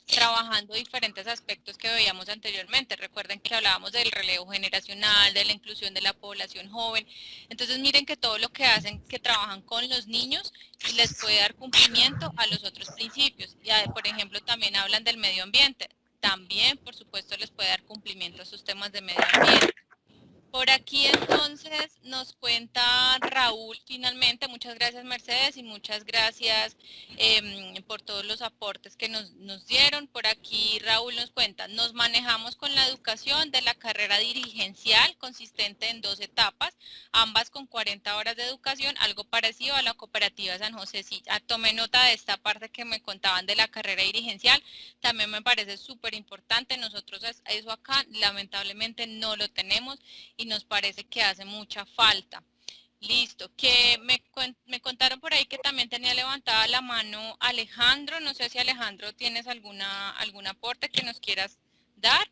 trabajando diferentes aspectos que veíamos anteriormente. Recuerden que hablábamos del relevo generacional, de la inclusión de la población joven. Entonces miren que todo lo que hacen, que trabajan con los niños, les puede dar cumplimiento a los otros principios. Ya, por ejemplo, también hablan del medio ambiente. También, por supuesto, les puede dar cumplimiento a sus temas de medio ambiente. Por aquí entonces nos cuenta Raúl finalmente, muchas gracias Mercedes y muchas gracias por todos los aportes que nos dieron. Por aquí Raúl nos cuenta, nos manejamos con la educación de la carrera dirigencial consistente en 2 etapas, ambas con 40 horas de educación, algo parecido a la cooperativa San José. Sí, tomé nota de esta parte que me contaban de la carrera dirigencial, también me parece súper importante. Nosotros eso acá lamentablemente no lo tenemos y nos parece que hace mucha falta. Listo, que me contaron por ahí que también tenía levantada la mano Alejandro, no sé si Alejandro tienes algún aporte que nos quieras dar.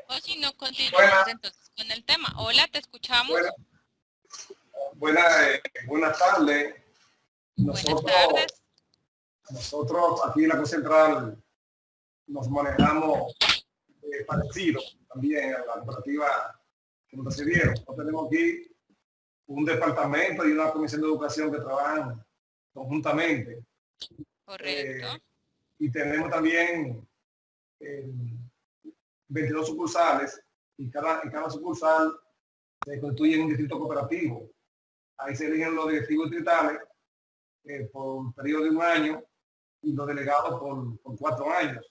O si no, continuamos entonces con el tema. Hola, te escuchamos. Buenas tardes. Buenas tardes. Nosotros aquí en la Concentral nos manejamos parecido también a la cooperativa que nos recibieron. Nosotros tenemos aquí un departamento y una comisión de educación que trabajan conjuntamente. Correcto. Y tenemos también 22 sucursales y cada sucursal se constituye en un distrito cooperativo. Ahí se eligen los directivos distritales por un periodo de 1 año y los delegados por 4 años,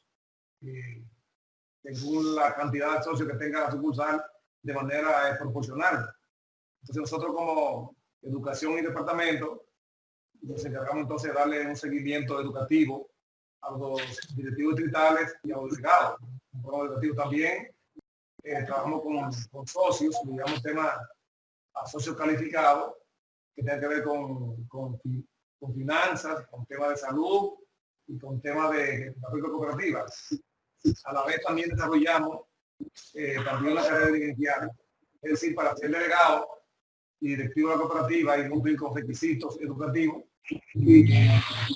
según la cantidad de socios que tenga la sucursal de manera proporcional. Entonces nosotros como educación y departamento nos encargamos entonces de darle un seguimiento educativo a los directivos distritales y a los delegados. Un programa educativo también. Trabajamos con socios, digamos temas a socios calificados que tienen que ver con finanzas, con temas de salud y con temas de cooperativas. A la vez también desarrollamos también una carrera dirigencial, es decir, para ser delegado y directivo de la cooperativa y cumplir con requisitos educativos y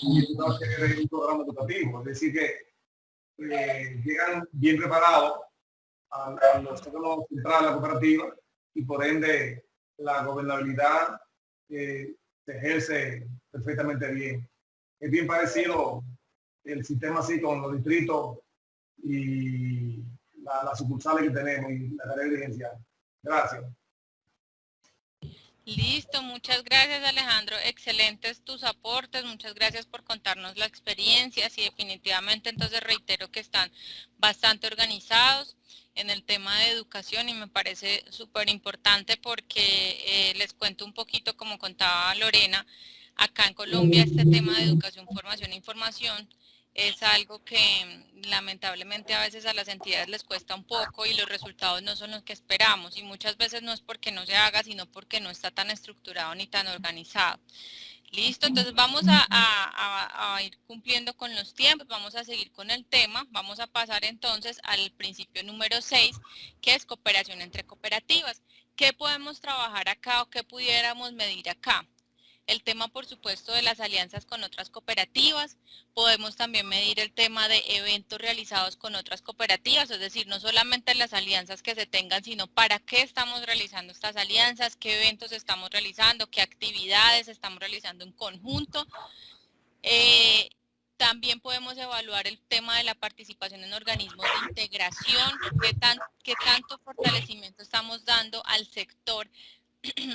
un programa educativo, es decir que llegan bien preparados a los órganos centrales de la cooperativa y por ende la gobernabilidad se ejerce perfectamente bien. Es bien parecido el sistema así con los distritos y las sucursales que tenemos y la carrera dirigencial. Gracias. Listo, muchas gracias Alejandro, excelentes tus aportes, muchas gracias por contarnos la experiencia, y definitivamente entonces reitero que están bastante organizados en el tema de educación y me parece súper importante porque les cuento un poquito como contaba Lorena, acá en Colombia este tema de educación, formación e información es algo que lamentablemente a veces a las entidades les cuesta un poco y los resultados no son los que esperamos y muchas veces no es porque no se haga, sino porque no está tan estructurado ni tan organizado. Listo, entonces vamos a ir cumpliendo con los tiempos, vamos a seguir con el tema, vamos a pasar entonces al principio número 6, que es cooperación entre cooperativas. ¿Qué podemos trabajar acá o qué pudiéramos medir acá? El tema, por supuesto, de las alianzas con otras cooperativas. Podemos también medir el tema de eventos realizados con otras cooperativas, es decir, no solamente las alianzas que se tengan, sino para qué estamos realizando estas alianzas, qué eventos estamos realizando, qué actividades estamos realizando en conjunto. También podemos evaluar el tema de la participación en organismos de integración, qué tanto fortalecimiento estamos dando al sector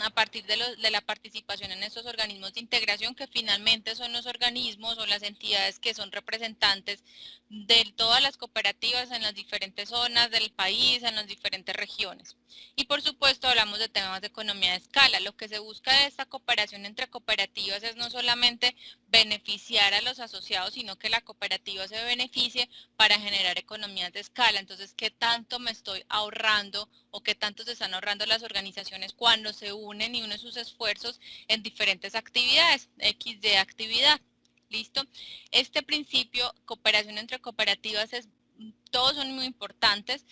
a partir de la participación en estos organismos de integración, que finalmente son los organismos o las entidades que son representantes de todas las cooperativas en las diferentes zonas del país, en las diferentes regiones. Y por supuesto hablamos de temas de economía de escala. Lo que se busca de esta cooperación entre cooperativas es no solamente beneficiar a los asociados, sino que la cooperativa se beneficie para generar economías de escala. Entonces, ¿qué tanto me estoy ahorrando o qué tanto se están ahorrando las organizaciones cuando se unen y unen sus esfuerzos en diferentes actividades, X de actividad? ¿Listo? Este principio, cooperación entre cooperativas, todos son muy importantes,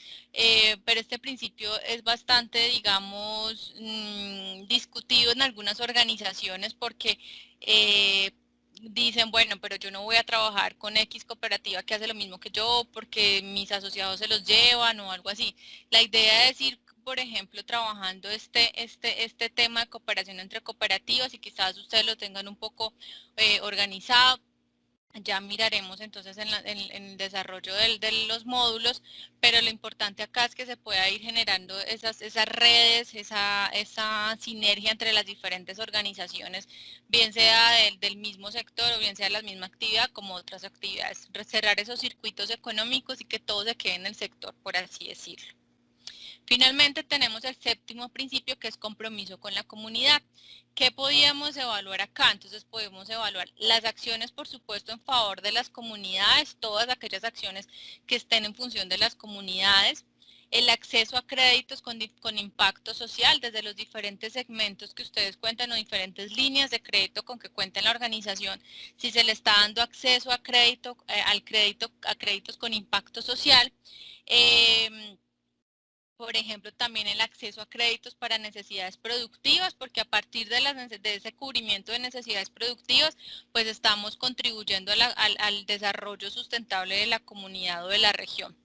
pero este principio es bastante, digamos, discutido en algunas organizaciones porque dicen, bueno, pero yo no voy a trabajar con X cooperativa que hace lo mismo que yo porque mis asociados se los llevan o algo así. La idea es ir, por ejemplo, trabajando este tema de cooperación entre cooperativas y quizás ustedes lo tengan un poco organizado. Ya miraremos entonces en el desarrollo de los módulos, pero lo importante acá es que se pueda ir generando esas redes, esa sinergia entre las diferentes organizaciones, bien sea del mismo sector o bien sea la misma actividad como otras actividades. Cerrar esos circuitos económicos y que todo se quede en el sector, por así decirlo. Finalmente tenemos el séptimo principio, que es compromiso con la comunidad. ¿Qué podíamos evaluar acá? Entonces podemos evaluar las acciones, por supuesto, en favor de las comunidades, todas aquellas acciones que estén en función de las comunidades, el acceso a créditos con impacto social desde los diferentes segmentos que ustedes cuentan o diferentes líneas de crédito con que cuenta la organización, si se le está dando acceso a crédito, a créditos con impacto social. Por ejemplo, también el acceso a créditos para necesidades productivas, porque a partir de ese cubrimiento de necesidades productivas, pues estamos contribuyendo al desarrollo sustentable de la comunidad o de la región.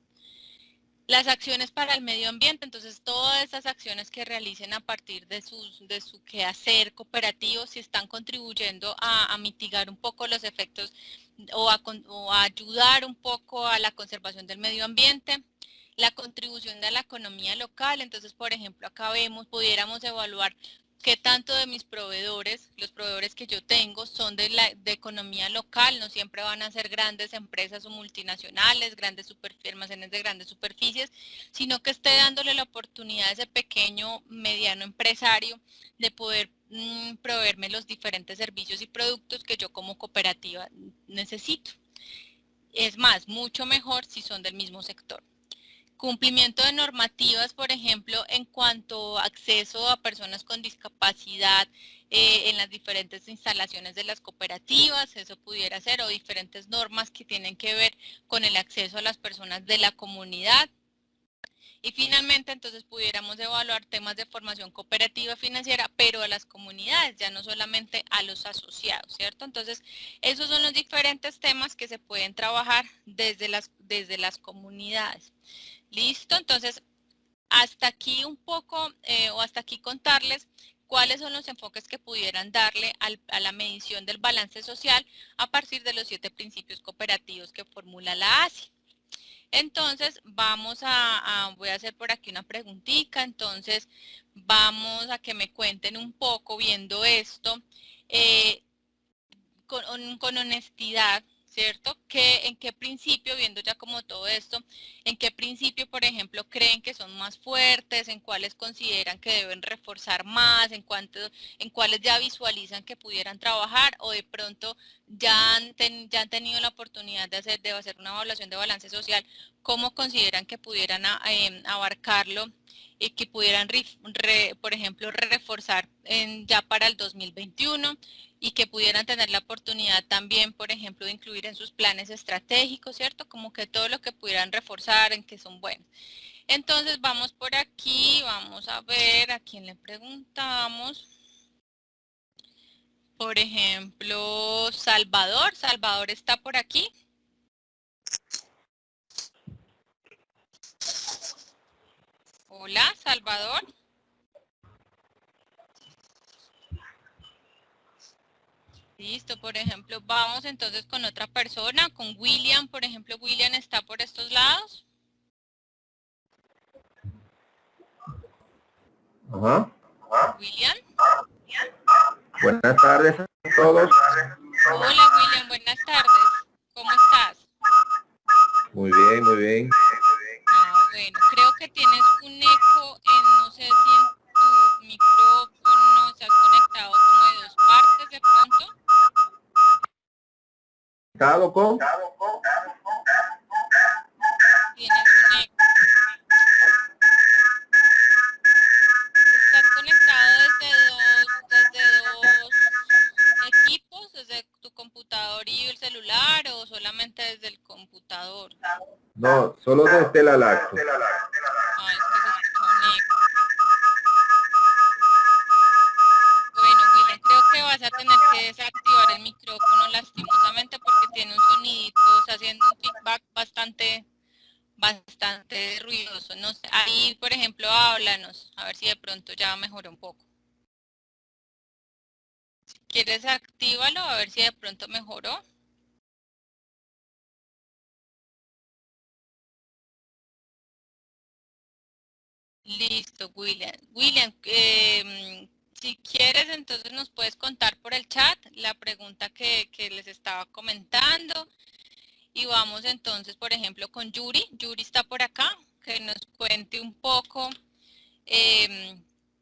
Las acciones para el medio ambiente, entonces todas esas acciones que realicen a partir de su quehacer cooperativo, si están contribuyendo a mitigar un poco los efectos o a ayudar un poco a la conservación del medio ambiente. La contribución de la economía local, entonces por ejemplo acá pudiéramos evaluar qué tanto de mis proveedores, los proveedores que yo tengo son de economía local, no siempre van a ser grandes empresas o multinacionales, grandes almacenes de grandes superficies, sino que esté dándole la oportunidad a ese pequeño, mediano empresario de poder proveerme los diferentes servicios y productos que yo como cooperativa necesito. Es más, mucho mejor si son del mismo sector. Cumplimiento de normativas, por ejemplo, en cuanto a acceso a personas con discapacidad en las diferentes instalaciones de las cooperativas, eso pudiera ser, o diferentes normas que tienen que ver con el acceso a las personas de la comunidad. Y finalmente, entonces, pudiéramos evaluar temas de formación cooperativa financiera, pero a las comunidades, ya no solamente a los asociados, ¿cierto? Entonces, esos son los diferentes temas que se pueden trabajar desde las comunidades. ¿Listo? Entonces, hasta aquí un poco, o hasta aquí contarles cuáles son los enfoques que pudieran darle a la medición del balance social a partir de los 7 principios cooperativos que formula la ASI. Entonces, voy a hacer por aquí una preguntita, entonces vamos a que me cuenten un poco viendo esto, con honestidad, ¿cierto? ¿En qué principio, viendo ya como todo esto, en qué principio, por ejemplo, creen que son más fuertes, en cuáles consideran que deben reforzar más, en cuáles ya visualizan que pudieran trabajar, o de pronto ya han tenido la oportunidad de hacer una evaluación de balance social, cómo consideran que pudieran abarcarlo y que pudieran, por ejemplo, reforzar ya para el 2021, y que pudieran tener la oportunidad también, por ejemplo, de incluir en sus planes estratégicos, ¿cierto? Como que todo lo que pudieran reforzar, en que son buenos. Entonces, vamos por aquí, vamos a ver a quién le preguntamos. Por ejemplo, Salvador. Salvador está por aquí. Hola, Salvador. Listo, por ejemplo, vamos entonces con otra persona, con William, por ejemplo, William está por estos lados. Ajá. William. Buenas tardes a todos. Hola William, buenas tardes. ¿Cómo estás? Muy bien, muy bien. Bueno, creo que tienes un eco no sé si en tu micrófono estás conectado como de dos partes de pronto. ¿Conectado con? Tienes un eco. ¿Estás conectado desde dos equipos, desde tu computador y el celular, o solamente desde el computador? No, solo desde la lacto. Es que se escucha un eco. Bueno, William, creo que vas a tener que desactivar el micrófono lastimosamente porque tiene un sonidito, está haciendo un feedback bastante ruidoso. No sé, ahí, por ejemplo, háblanos, a ver si de pronto ya mejoró un poco. Si quieres, actívalo, a ver si de pronto mejoró. Listo, William. William, si quieres, entonces nos puedes contar por el chat la pregunta que les estaba comentando. Y vamos entonces, por ejemplo, con Yuri. Yuri está por acá, que nos cuente un poco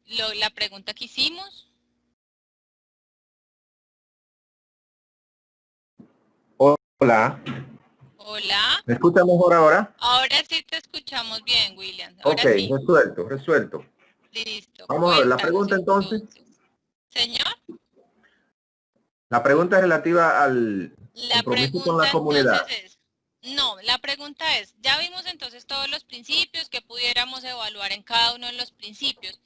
la pregunta que hicimos. Hola, Hola. ¿me escucha mejor ahora? Ahora sí te escuchamos bien, William. Ok, Ahora sí. resuelto. Listo. Vamos a ver, la Cuéntanos pregunta entonces. Señor, La pregunta es relativa al la compromiso con la pregunta entonces comunidad. es, no, la pregunta es, ya vimos entonces todos los principios que pudiéramos evaluar en cada uno de los principios.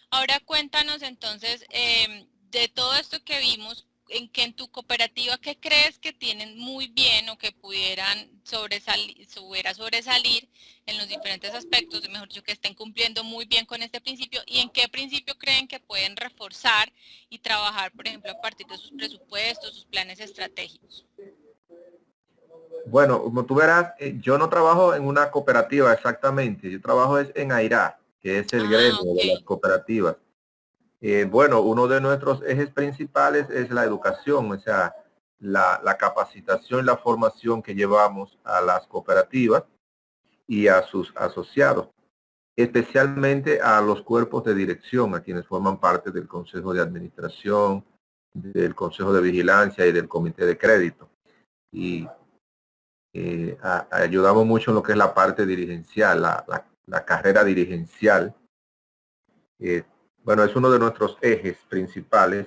Ahora cuéntanos entonces de todo esto que vimos, en tu cooperativa, ¿qué crees que tienen muy bien o que pudieran sobresalir en los diferentes aspectos, mejor dicho, que estén cumpliendo muy bien con este principio y en qué principio creen que pueden reforzar y trabajar, por ejemplo, a partir de sus presupuestos, sus planes estratégicos? Bueno, como tú verás, yo no trabajo en una cooperativa exactamente, yo trabajo en AIRA, que es el gremio de las cooperativas. Bueno, uno de nuestros ejes principales es la educación, o sea, la capacitación y la formación que llevamos a las cooperativas y a sus asociados, especialmente a los cuerpos de dirección, a quienes forman parte del Consejo de Administración, del Consejo de Vigilancia y del Comité de Crédito. Y ayudamos mucho en lo que es la parte dirigencial, la carrera dirigencial. Bueno, es uno de nuestros ejes principales,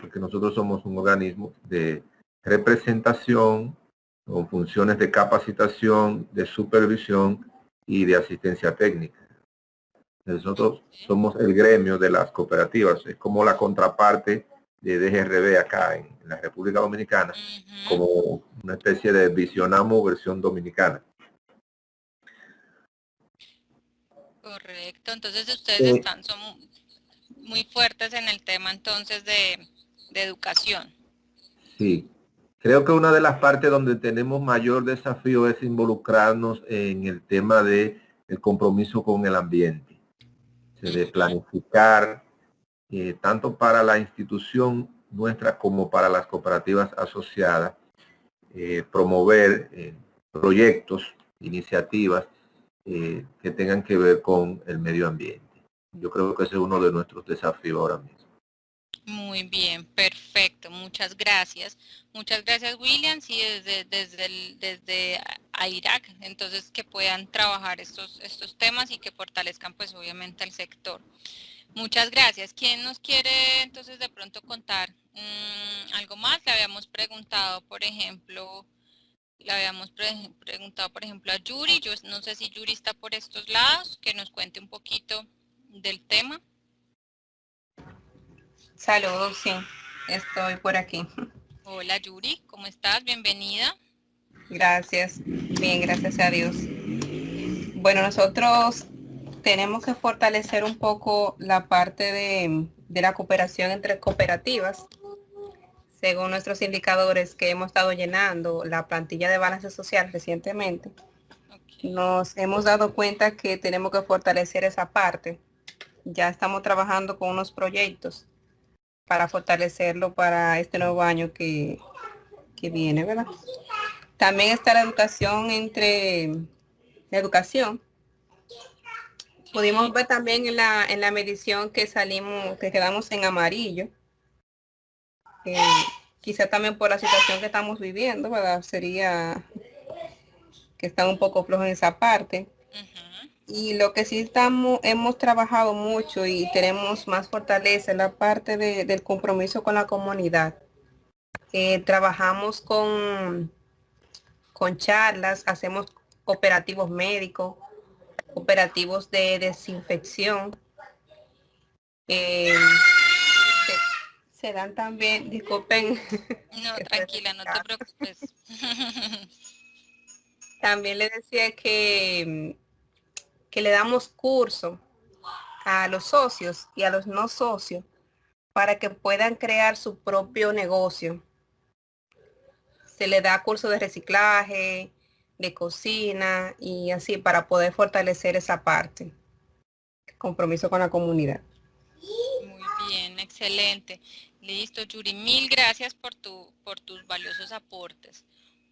porque nosotros somos un organismo de representación con funciones de capacitación, de supervisión y de asistencia técnica. Nosotros somos el gremio de las cooperativas, es como la contraparte de DGRB acá en la República Dominicana, como una especie de Visionamo versión dominicana. Correcto, entonces ustedes son muy fuertes en el tema entonces de educación. Sí, creo que una de las partes donde tenemos mayor desafío es involucrarnos en el tema de el compromiso con el ambiente, de planificar tanto para la institución nuestra como para las cooperativas asociadas, promover proyectos, iniciativas que tengan que ver con el medio ambiente. Yo creo que ese es uno de nuestros desafíos ahora mismo. Muy bien, perfecto, muchas gracias. Muchas gracias, William, sí, desde AIRAC, entonces que puedan trabajar estos temas y que fortalezcan pues obviamente al sector. Muchas gracias. ¿Quién nos quiere entonces de pronto contar algo más? Le habíamos preguntado, por ejemplo, a Yuri. Yo no sé si Yuri está por estos lados, que nos cuente un poquito del tema. Saludos, sí, estoy por aquí. Hola Yuri, ¿cómo estás? Bienvenida. Gracias, bien, gracias a Dios. Bueno, nosotros tenemos que fortalecer un poco la parte de la cooperación entre cooperativas. Según nuestros indicadores que hemos estado llenando la plantilla de balance social recientemente, nos hemos dado cuenta que tenemos que fortalecer esa parte. Ya estamos trabajando con unos proyectos para fortalecerlo para este nuevo año que viene, ¿verdad? También está la educación Pudimos ver también en la medición que quedamos en amarillo. Quizá también por la situación que estamos viviendo, ¿verdad? Sería que están un poco flojos en esa parte. Y lo que sí hemos trabajado mucho y tenemos más fortaleza en la parte del compromiso con la comunidad. Trabajamos con charlas, hacemos operativos médicos, operativos de desinfección. Se dan también, disculpen. No, tranquila, no te preocupes. También le decía que le damos curso a los socios y a los no socios para que puedan crear su propio negocio. Se le da curso de reciclaje, de cocina y así para poder fortalecer esa parte. compromiso con la comunidad. Muy bien, excelente. Listo, Yuri, mil gracias por tus valiosos aportes.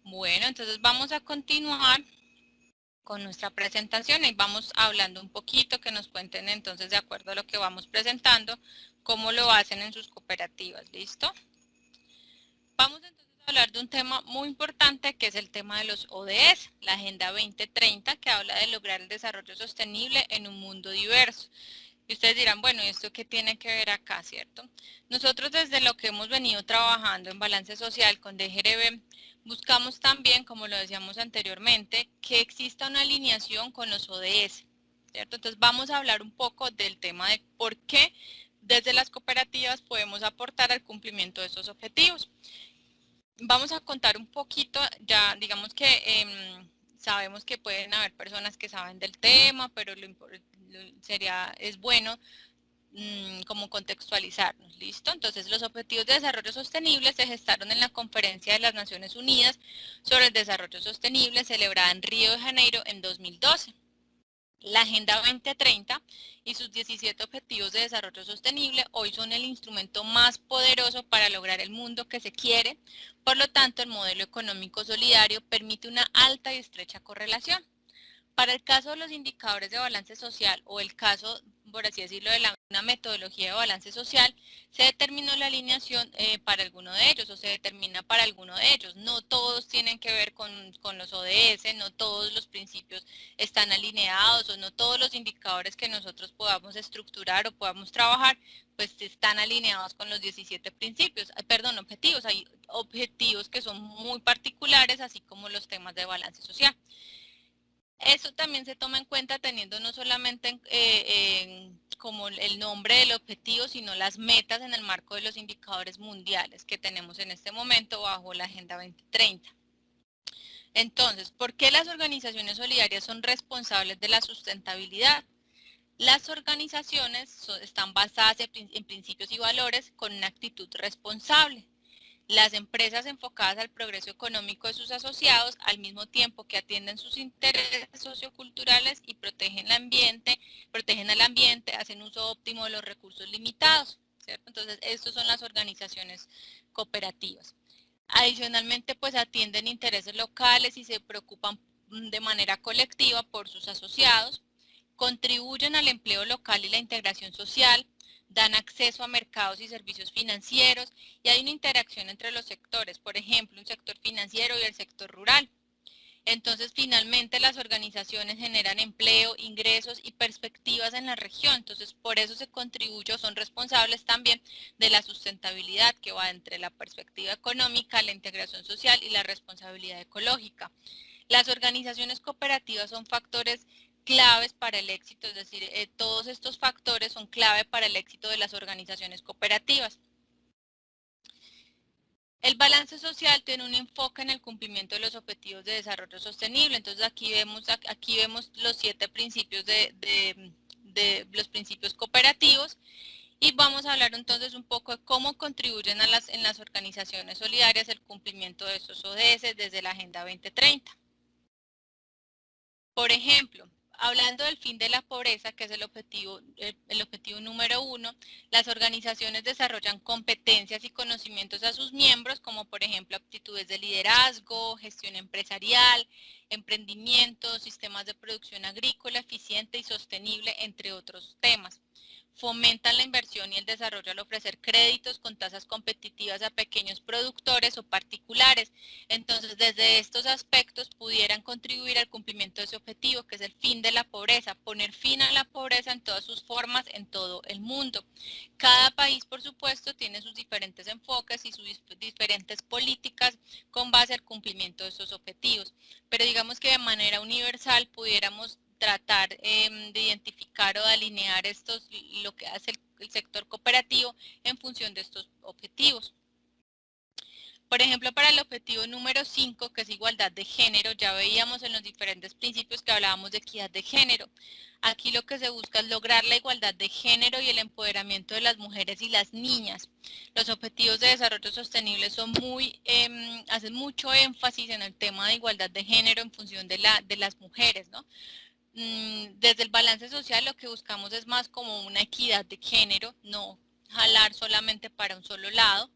Bueno, entonces vamos a continuar con nuestra presentación y vamos hablando un poquito, que nos cuenten entonces, de acuerdo a lo que vamos presentando, cómo lo hacen en sus cooperativas. ¿Listo? Vamos entonces a hablar de un tema muy importante, que es el tema de los ODS, la Agenda 2030, que habla de lograr el desarrollo sostenible en un mundo diverso. Y ustedes dirán, bueno, ¿y esto qué tiene que ver acá, cierto? Nosotros, desde lo que hemos venido trabajando en balance social con DGRB, buscamos también, como lo decíamos anteriormente, que exista una alineación con los ODS, ¿cierto? Entonces vamos a hablar un poco del tema de por qué desde las cooperativas podemos aportar al cumplimiento de estos objetivos. Vamos a contar un poquito, ya digamos que sabemos que pueden haber personas que saben del tema, pero es bueno como contextualizarnos, ¿listo? Entonces, los Objetivos de Desarrollo Sostenible se gestaron en la Conferencia de las Naciones Unidas sobre el Desarrollo Sostenible, celebrada en Río de Janeiro en 2012. La Agenda 2030 y sus 17 Objetivos de Desarrollo Sostenible hoy son el instrumento más poderoso para lograr el mundo que se quiere. Por lo tanto, el modelo económico solidario permite una alta y estrecha correlación. Para el caso de los indicadores de balance social, o el caso, por así decirlo, de una metodología de balance social, se determinó la alineación para alguno de ellos, o se determina para alguno de ellos. No todos tienen que ver con los ODS, no todos los principios están alineados, o no todos los indicadores que nosotros podamos estructurar o podamos trabajar, pues están alineados con los 17 objetivos. Hay objetivos que son muy particulares, así como los temas de balance social. Eso también se toma en cuenta teniendo no solamente como el nombre del objetivo, sino las metas en el marco de los indicadores mundiales que tenemos en este momento bajo la Agenda 2030. Entonces, ¿por qué las organizaciones solidarias son responsables de la sustentabilidad? Las organizaciones están basadas en principios y valores con una actitud responsable. Las empresas enfocadas al progreso económico de sus asociados, al mismo tiempo que atienden sus intereses socioculturales y protegen al ambiente, hacen uso óptimo de los recursos limitados, ¿cierto? Entonces, estas son las organizaciones cooperativas. Adicionalmente, pues atienden intereses locales y se preocupan de manera colectiva por sus asociados, contribuyen al empleo local y la integración social, dan acceso a mercados y servicios financieros, y hay una interacción entre los sectores, por ejemplo, un sector financiero y el sector rural. Entonces, finalmente, las organizaciones generan empleo, ingresos y perspectivas en la región. Entonces, por eso se contribuye o son responsables también de la sustentabilidad, que va entre la perspectiva económica, la integración social y la responsabilidad ecológica. Las organizaciones cooperativas son factores claves para el éxito, es decir, todos estos factores son clave para el éxito de las organizaciones cooperativas. El balance social tiene un enfoque en el cumplimiento de los objetivos de desarrollo sostenible. Entonces aquí vemos los 7 principios de los principios cooperativos, y vamos a hablar entonces un poco de cómo contribuyen en las organizaciones solidarias el cumplimiento de estos ODS desde la Agenda 2030. Por ejemplo, hablando del fin de la pobreza, que es el objetivo número 1, las organizaciones desarrollan competencias y conocimientos a sus miembros, como por ejemplo aptitudes de liderazgo, gestión empresarial, emprendimiento, sistemas de producción agrícola eficiente y sostenible, entre otros temas. Fomentan la inversión y el desarrollo al ofrecer créditos con tasas competitivas a pequeños productores o particulares. Entonces, desde estos aspectos pudieran contribuir al cumplimiento de ese objetivo, que es el fin de la pobreza, poner fin a la pobreza en todas sus formas en todo el mundo. Cada país, por supuesto, tiene sus diferentes enfoques y sus diferentes políticas con base al cumplimiento de estos objetivos. Pero digamos que de manera universal pudiéramos tratar de identificar o de alinear lo que hace el sector cooperativo en función de estos objetivos. Por ejemplo, para el objetivo número 5, que es igualdad de género, ya veíamos en los diferentes principios que hablábamos de equidad de género. Aquí lo que se busca es lograr la igualdad de género y el empoderamiento de las mujeres y las niñas. Los objetivos de desarrollo sostenible hacen mucho énfasis en el tema de igualdad de género en función de las mujeres, ¿no? desde el balance social lo que buscamos es más como una equidad de género, no jalar solamente para un solo lado,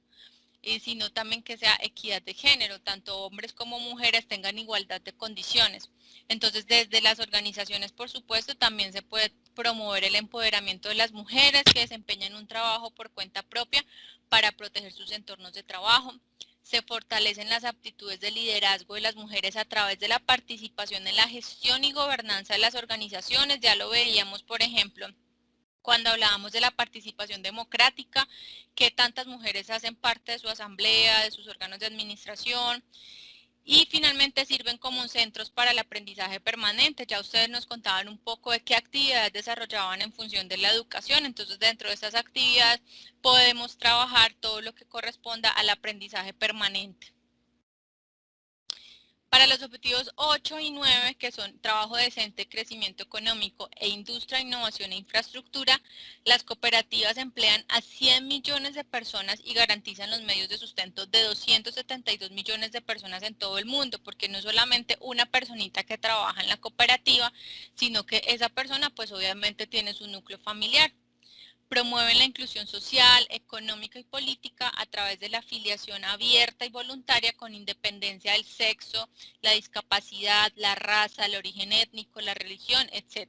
sino también que sea equidad de género, tanto hombres como mujeres tengan igualdad de condiciones. Entonces, desde las organizaciones, por supuesto, también se puede promover el empoderamiento de las mujeres que desempeñan un trabajo por cuenta propia para proteger sus entornos de trabajo. Se fortalecen las aptitudes de liderazgo de las mujeres a través de la participación en la gestión y gobernanza de las organizaciones. Ya lo veíamos, por ejemplo, cuando hablábamos de la participación democrática, que tantas mujeres hacen parte de su asamblea, de sus órganos de administración, y finalmente sirven como centros para el aprendizaje permanente. Ya ustedes nos contaban un poco de qué actividades desarrollaban en función de la educación, entonces dentro de estas actividades podemos trabajar todo lo que corresponda al aprendizaje permanente. Para los objetivos 8 y 9, que son trabajo decente, crecimiento económico e industria, innovación e infraestructura, las cooperativas emplean a 100 millones de personas y garantizan los medios de sustento de 272 millones de personas en todo el mundo, porque no es solamente una personita que trabaja en la cooperativa, sino que esa persona pues obviamente tiene su núcleo familiar. Promueven la inclusión social, económica y política a través de la afiliación abierta y voluntaria con independencia del sexo, la discapacidad, la raza, el origen étnico, la religión, etc.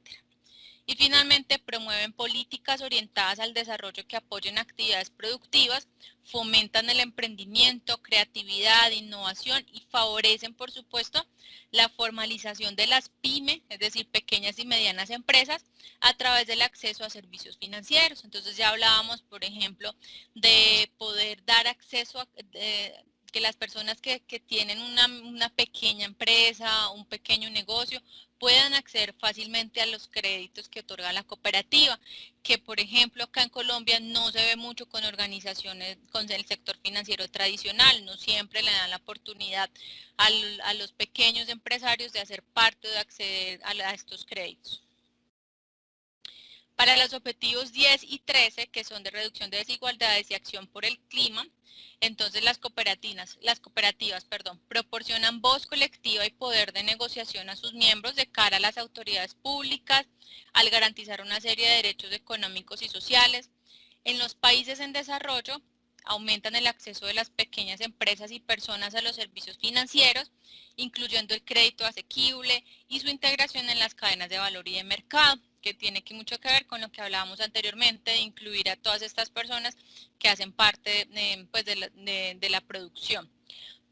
Y finalmente promueven políticas orientadas al desarrollo que apoyen actividades productivas, fomentan el emprendimiento, creatividad, innovación y favorecen, por supuesto, la formalización de las PYME, es decir, pequeñas y medianas empresas, a través del acceso a servicios financieros. Entonces ya hablábamos, por ejemplo, de poder dar acceso a... que las personas que tienen una pequeña empresa, un pequeño negocio, puedan acceder fácilmente a los créditos que otorga la cooperativa, que por ejemplo acá en Colombia no se ve mucho con organizaciones, con el sector financiero tradicional, no siempre le dan la oportunidad a los pequeños empresarios de hacer parte o de acceder a estos créditos. Para los objetivos 10 y 13, que son de reducción de desigualdades y acción por el clima, entonces las cooperativas, proporcionan voz colectiva y poder de negociación a sus miembros de cara a las autoridades públicas, al garantizar una serie de derechos económicos y sociales. En los países en desarrollo, aumentan el acceso de las pequeñas empresas y personas a los servicios financieros, incluyendo el crédito asequible y su integración en las cadenas de valor y de mercado, que tiene mucho que ver con lo que hablábamos anteriormente, de incluir a todas estas personas que hacen parte de la producción.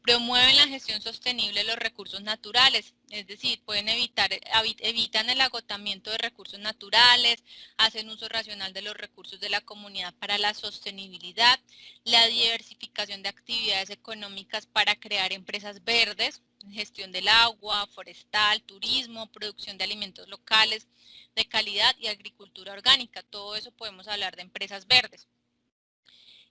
Promueven la gestión sostenible de los recursos naturales, es decir, evitan el agotamiento de recursos naturales, hacen uso racional de los recursos de la comunidad para la sostenibilidad, la diversificación de actividades económicas para crear empresas verdes, gestión del agua, forestal, turismo, producción de alimentos locales de calidad y agricultura orgánica. Todo eso podemos hablar de empresas verdes.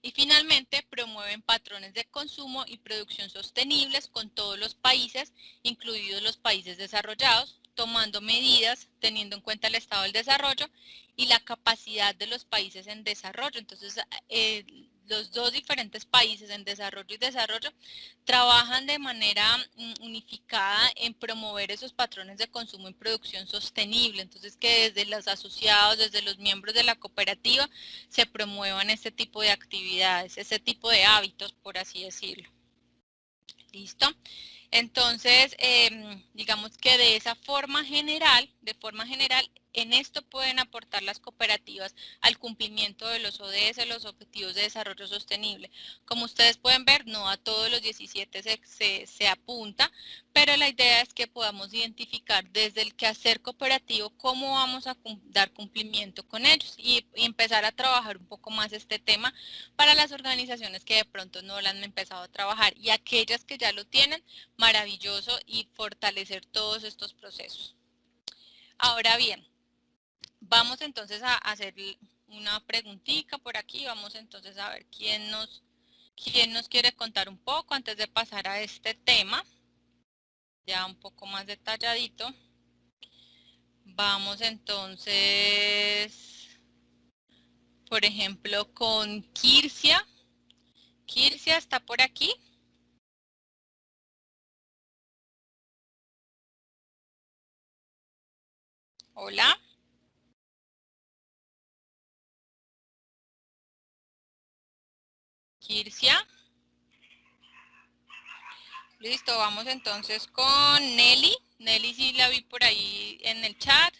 Y finalmente promueven patrones de consumo y producción sostenibles con todos los países, incluidos los países desarrollados, tomando medidas teniendo en cuenta el estado del desarrollo y la capacidad de los países en desarrollo. Entonces, los dos diferentes países en desarrollo y desarrollo trabajan de manera unificada en promover esos patrones de consumo y producción sostenible. Entonces, que desde los asociados, desde los miembros de la cooperativa, se promuevan este tipo de actividades, este tipo de hábitos, por así decirlo. ¿Listo? Entonces, digamos que de forma general, en esto pueden aportar las cooperativas al cumplimiento de los ODS, los Objetivos de Desarrollo Sostenible. Como ustedes pueden ver, no a todos los 17 se apunta, pero la idea es que podamos identificar desde el quehacer cooperativo cómo vamos a dar cumplimiento con ellos y empezar a trabajar un poco más este tema para las organizaciones que de pronto no lo han empezado a trabajar y aquellas que ya lo tienen, maravilloso, y fortalecer todos estos procesos. Ahora bien, vamos entonces a hacer una preguntita por aquí. Vamos entonces a ver quién nos quiere contar un poco antes de pasar a este tema, ya un poco más detalladito. Vamos entonces, por ejemplo, con Kirsia. Kirsia, ¿está por aquí? Hola. Kirsia. Listo, vamos entonces con Nelly. Nelly sí la vi por ahí en el chat.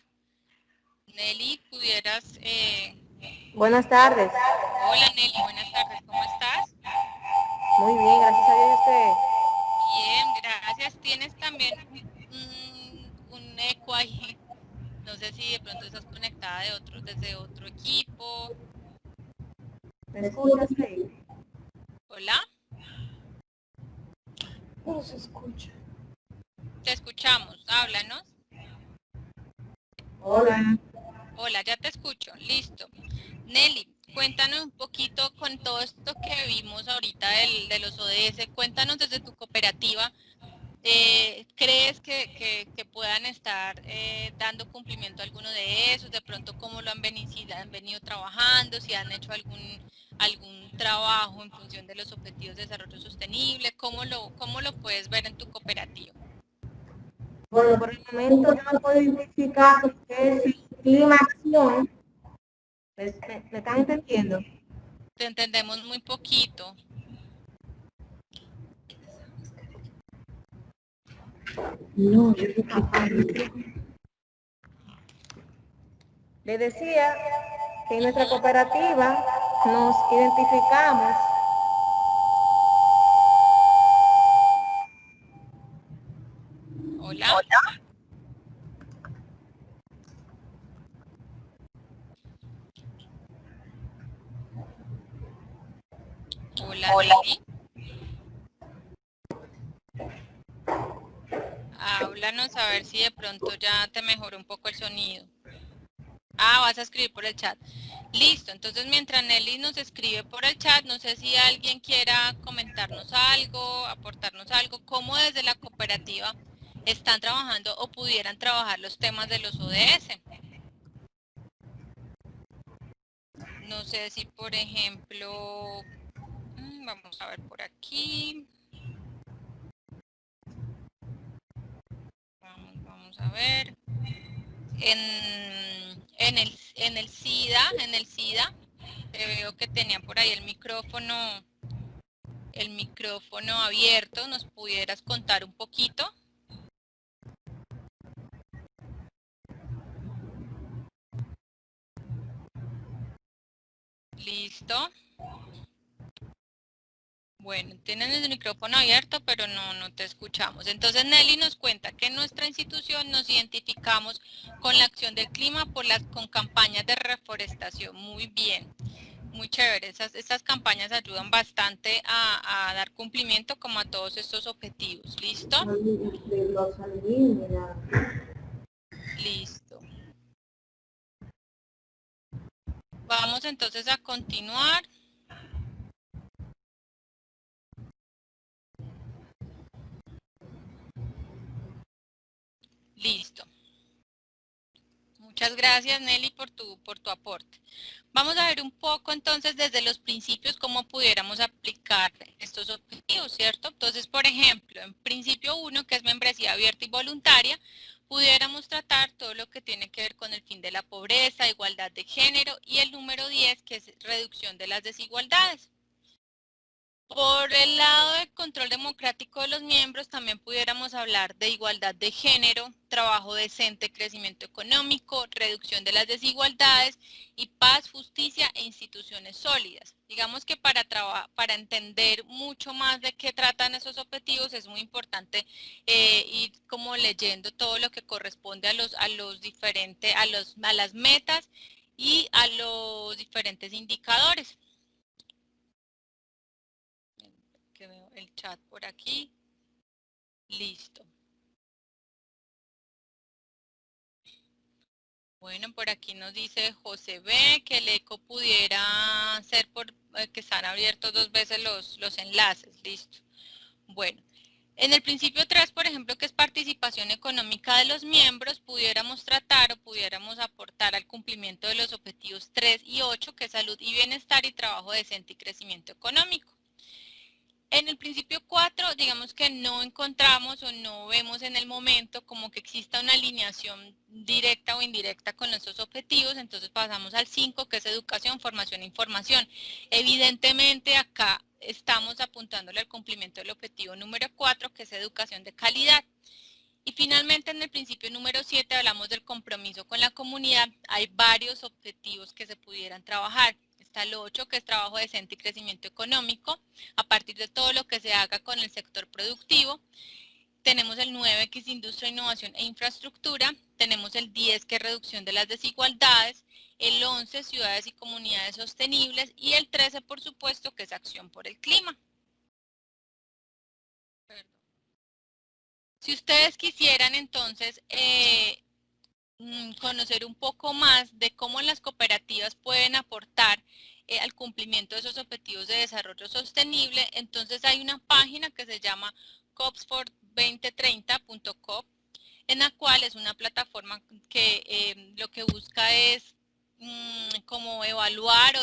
Nelly, pudieras... Buenas tardes. Hola Nelly, buenas tardes, ¿cómo estás? Muy bien, gracias a Dios. ¿Y usted? Bien, gracias. Tienes también un eco ahí. No sé si de pronto estás conectada desde otro equipo. ¿Me escuchas ahí? Hola. No se escucha. Te escuchamos, háblanos. Hola. Hola, ya te escucho, listo. Nelly, cuéntanos un poquito con todo esto que vimos ahorita de los ODS, cuéntanos desde tu cooperativa, ¿crees que puedan estar dando cumplimiento a alguno de esos? De pronto, ¿cómo lo han venido trabajando? Si han hecho algún trabajo en función de los objetivos de desarrollo sostenible, ¿cómo lo puedes ver en tu cooperativa? Bueno, por el momento yo no puedo identificar lo que es el clima acción. ¿Me están entendiendo? Te entendemos muy poquito. No, yo le decía que en nuestra cooperativa nos identificamos. Hola. Hola, Nelly. Háblanos a ver si de pronto ya te mejoró un poco el sonido. Ah, vas a escribir por el chat. Listo, entonces mientras Nelly nos escribe por el chat, no sé si alguien quiera comentarnos algo, aportarnos algo, cómo desde la cooperativa están trabajando o pudieran trabajar los temas de los ODS. No sé si, por ejemplo, vamos a ver por aquí. Vamos a ver. En el SIDA, veo que tenía por ahí el micrófono abierto. ¿Nos pudieras contar un poquito? Listo. Bueno, tienen el micrófono abierto, pero no te escuchamos. Entonces Nelly nos cuenta que en nuestra institución nos identificamos con la acción del clima con campañas de reforestación. Muy bien, muy chévere. Estas campañas ayudan bastante a dar cumplimiento como a todos estos objetivos. ¿Listo? Listo. Vamos entonces a continuar. Listo. Muchas gracias Nelly por tu aporte. Vamos a ver un poco entonces desde los principios cómo pudiéramos aplicar estos objetivos, ¿cierto? Entonces, por ejemplo, en principio 1, que es membresía abierta y voluntaria, pudiéramos tratar todo lo que tiene que ver con el fin de la pobreza, igualdad de género, y el número 10, que es reducción de las desigualdades. Por el lado del control democrático de los miembros, también pudiéramos hablar de igualdad de género, trabajo decente, crecimiento económico, reducción de las desigualdades y paz, justicia e instituciones sólidas. Digamos que para entender mucho más de qué tratan esos objetivos es muy importante ir como leyendo todo lo que corresponde a las metas y a los diferentes indicadores. Que veo el chat por aquí. Listo. Bueno, por aquí nos dice José B. que el eco pudiera ser que están abiertos 2 veces los enlaces. Listo. Bueno, en el principio 3, por ejemplo, que es participación económica de los miembros, pudiéramos tratar o pudiéramos aportar al cumplimiento de los objetivos 3 y 8, que es salud y bienestar y trabajo decente y crecimiento económico. En el principio 4, digamos que no encontramos o no vemos en el momento como que exista una alineación directa o indirecta con nuestros objetivos, entonces pasamos al 5, que es educación, formación e información. Evidentemente acá estamos apuntándole al cumplimiento del objetivo número 4, que es educación de calidad. Y finalmente en el principio número 7 hablamos del compromiso con la comunidad. Hay varios objetivos que se pudieran trabajar. Está el 8, que es trabajo decente y crecimiento económico, a partir de todo lo que se haga con el sector productivo. Tenemos el 9, que es industria, innovación e infraestructura. Tenemos el 10, que es reducción de las desigualdades. El 11, ciudades y comunidades sostenibles. Y el 13, por supuesto, que es acción por el clima. Si ustedes quisieran entonces conocer un poco más de cómo las cooperativas pueden aportar al cumplimiento de esos objetivos de desarrollo sostenible, entonces hay una página que se llama copsfor2030.com, en la cual es una plataforma que lo que busca es como evaluar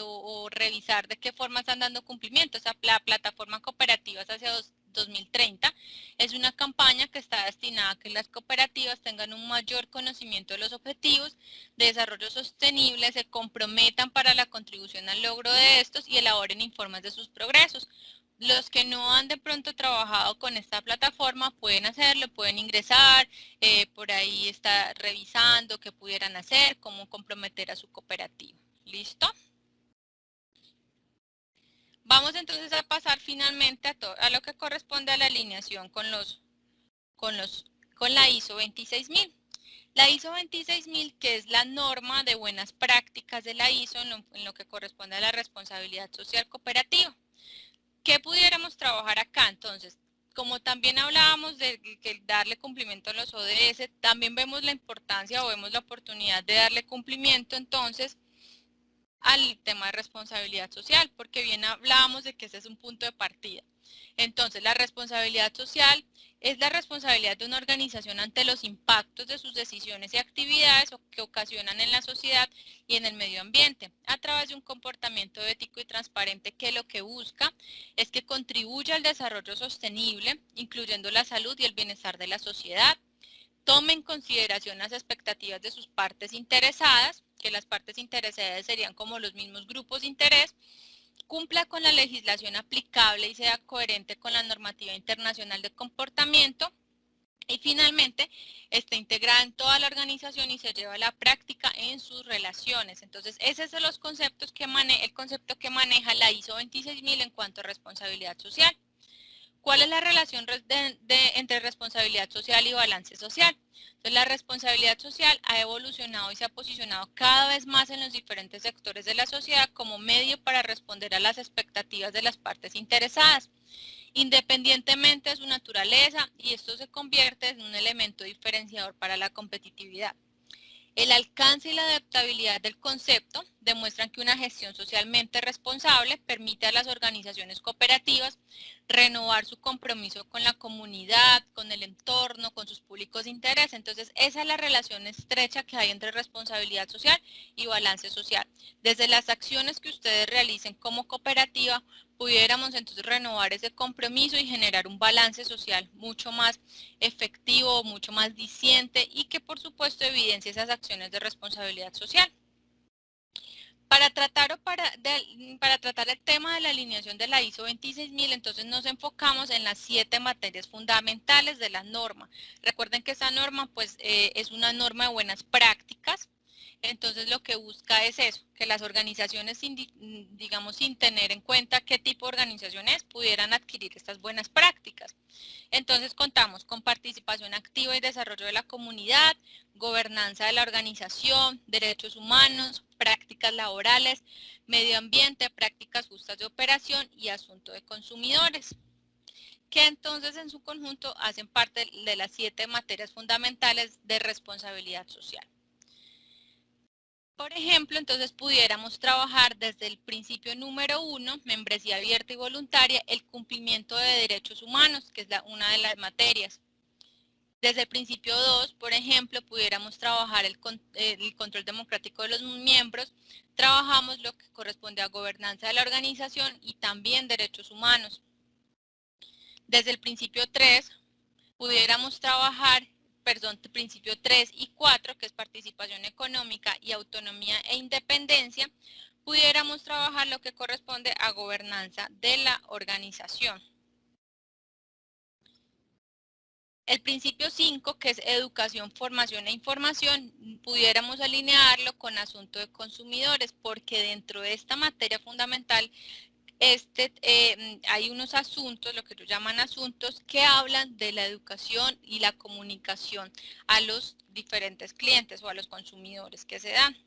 o revisar de qué forma están dando cumplimiento. O sea, la plataforma Cooperativas hacia 2030 es una campaña que está destinada a que las cooperativas tengan un mayor conocimiento de los objetivos de desarrollo sostenible, se comprometan para la contribución al logro de estos y elaboren informes de sus progresos. Los que no han de pronto trabajado con esta plataforma pueden hacerlo, pueden ingresar, por ahí está revisando qué pudieran hacer, cómo comprometer a su cooperativa. ¿Listo? Vamos entonces a pasar finalmente a lo que corresponde a la alineación con la ISO 26000. La ISO 26000, que es la norma de buenas prácticas de la ISO en lo que corresponde a la responsabilidad social cooperativa. ¿Qué pudiéramos trabajar acá? Entonces, como también hablábamos de que darle cumplimiento a los ODS, también vemos la importancia o vemos la oportunidad de darle cumplimiento entonces al tema de responsabilidad social, porque bien hablábamos de que ese es un punto de partida. Entonces, la responsabilidad social es la responsabilidad de una organización ante los impactos de sus decisiones y actividades que ocasionan en la sociedad y en el medio ambiente, a través de un comportamiento ético y transparente que lo que busca es que contribuya al desarrollo sostenible, incluyendo la salud y el bienestar de la sociedad, tome en consideración las expectativas de sus partes interesadas, que las partes interesadas serían como los mismos grupos de interés, cumpla con la legislación aplicable y sea coherente con la normativa internacional de comportamiento, y finalmente está integrada en toda la organización y se lleva a la práctica en sus relaciones. Entonces, ese es el concepto que maneja la ISO 26000 en cuanto a responsabilidad social. ¿Cuál es la relación entre responsabilidad social y balance social? Entonces, la responsabilidad social ha evolucionado y se ha posicionado cada vez más en los diferentes sectores de la sociedad como medio para responder a las expectativas de las partes interesadas, independientemente de su naturaleza, y esto se convierte en un elemento diferenciador para la competitividad. El alcance y la adaptabilidad del concepto demuestran que una gestión socialmente responsable permite a las organizaciones cooperativas renovar su compromiso con la comunidad, con el entorno, con sus públicos de interés. Entonces, esa es la relación estrecha que hay entre responsabilidad social y balance social. Desde las acciones que ustedes realicen como cooperativa, pudiéramos entonces renovar ese compromiso y generar un balance social mucho más efectivo, mucho más diciente y que por supuesto evidencie esas acciones de responsabilidad social. Para tratar el tema de la alineación de la ISO 26000, entonces nos enfocamos en las 7 materias fundamentales de la norma. Recuerden que esa norma pues es una norma de buenas prácticas. Entonces lo que busca es eso, que las organizaciones, digamos, sin tener en cuenta qué tipo de organización es, pudieran adquirir estas buenas prácticas. Entonces contamos con participación activa y desarrollo de la comunidad, gobernanza de la organización, derechos humanos, prácticas laborales, medio ambiente, prácticas justas de operación y asunto de consumidores, que entonces en su conjunto hacen parte de las 7 materias fundamentales de responsabilidad social. Por ejemplo, entonces pudiéramos trabajar desde el principio número 1, membresía abierta y voluntaria, el cumplimiento de derechos humanos, que es una de las materias. Desde el principio 2, por ejemplo, pudiéramos trabajar el control democrático de los miembros, trabajamos lo que corresponde a gobernanza de la organización y también derechos humanos. Desde el principio 3 pudiéramos trabajar, principio 3 y 4, que es participación económica y autonomía e independencia, pudiéramos trabajar lo que corresponde a gobernanza de la organización. El principio 5, que es educación, formación e información, pudiéramos alinearlo con asunto de consumidores, porque dentro de esta materia fundamental hay unos asuntos, lo que ellos llaman asuntos, que hablan de la educación y la comunicación a los diferentes clientes o a los consumidores que se dan.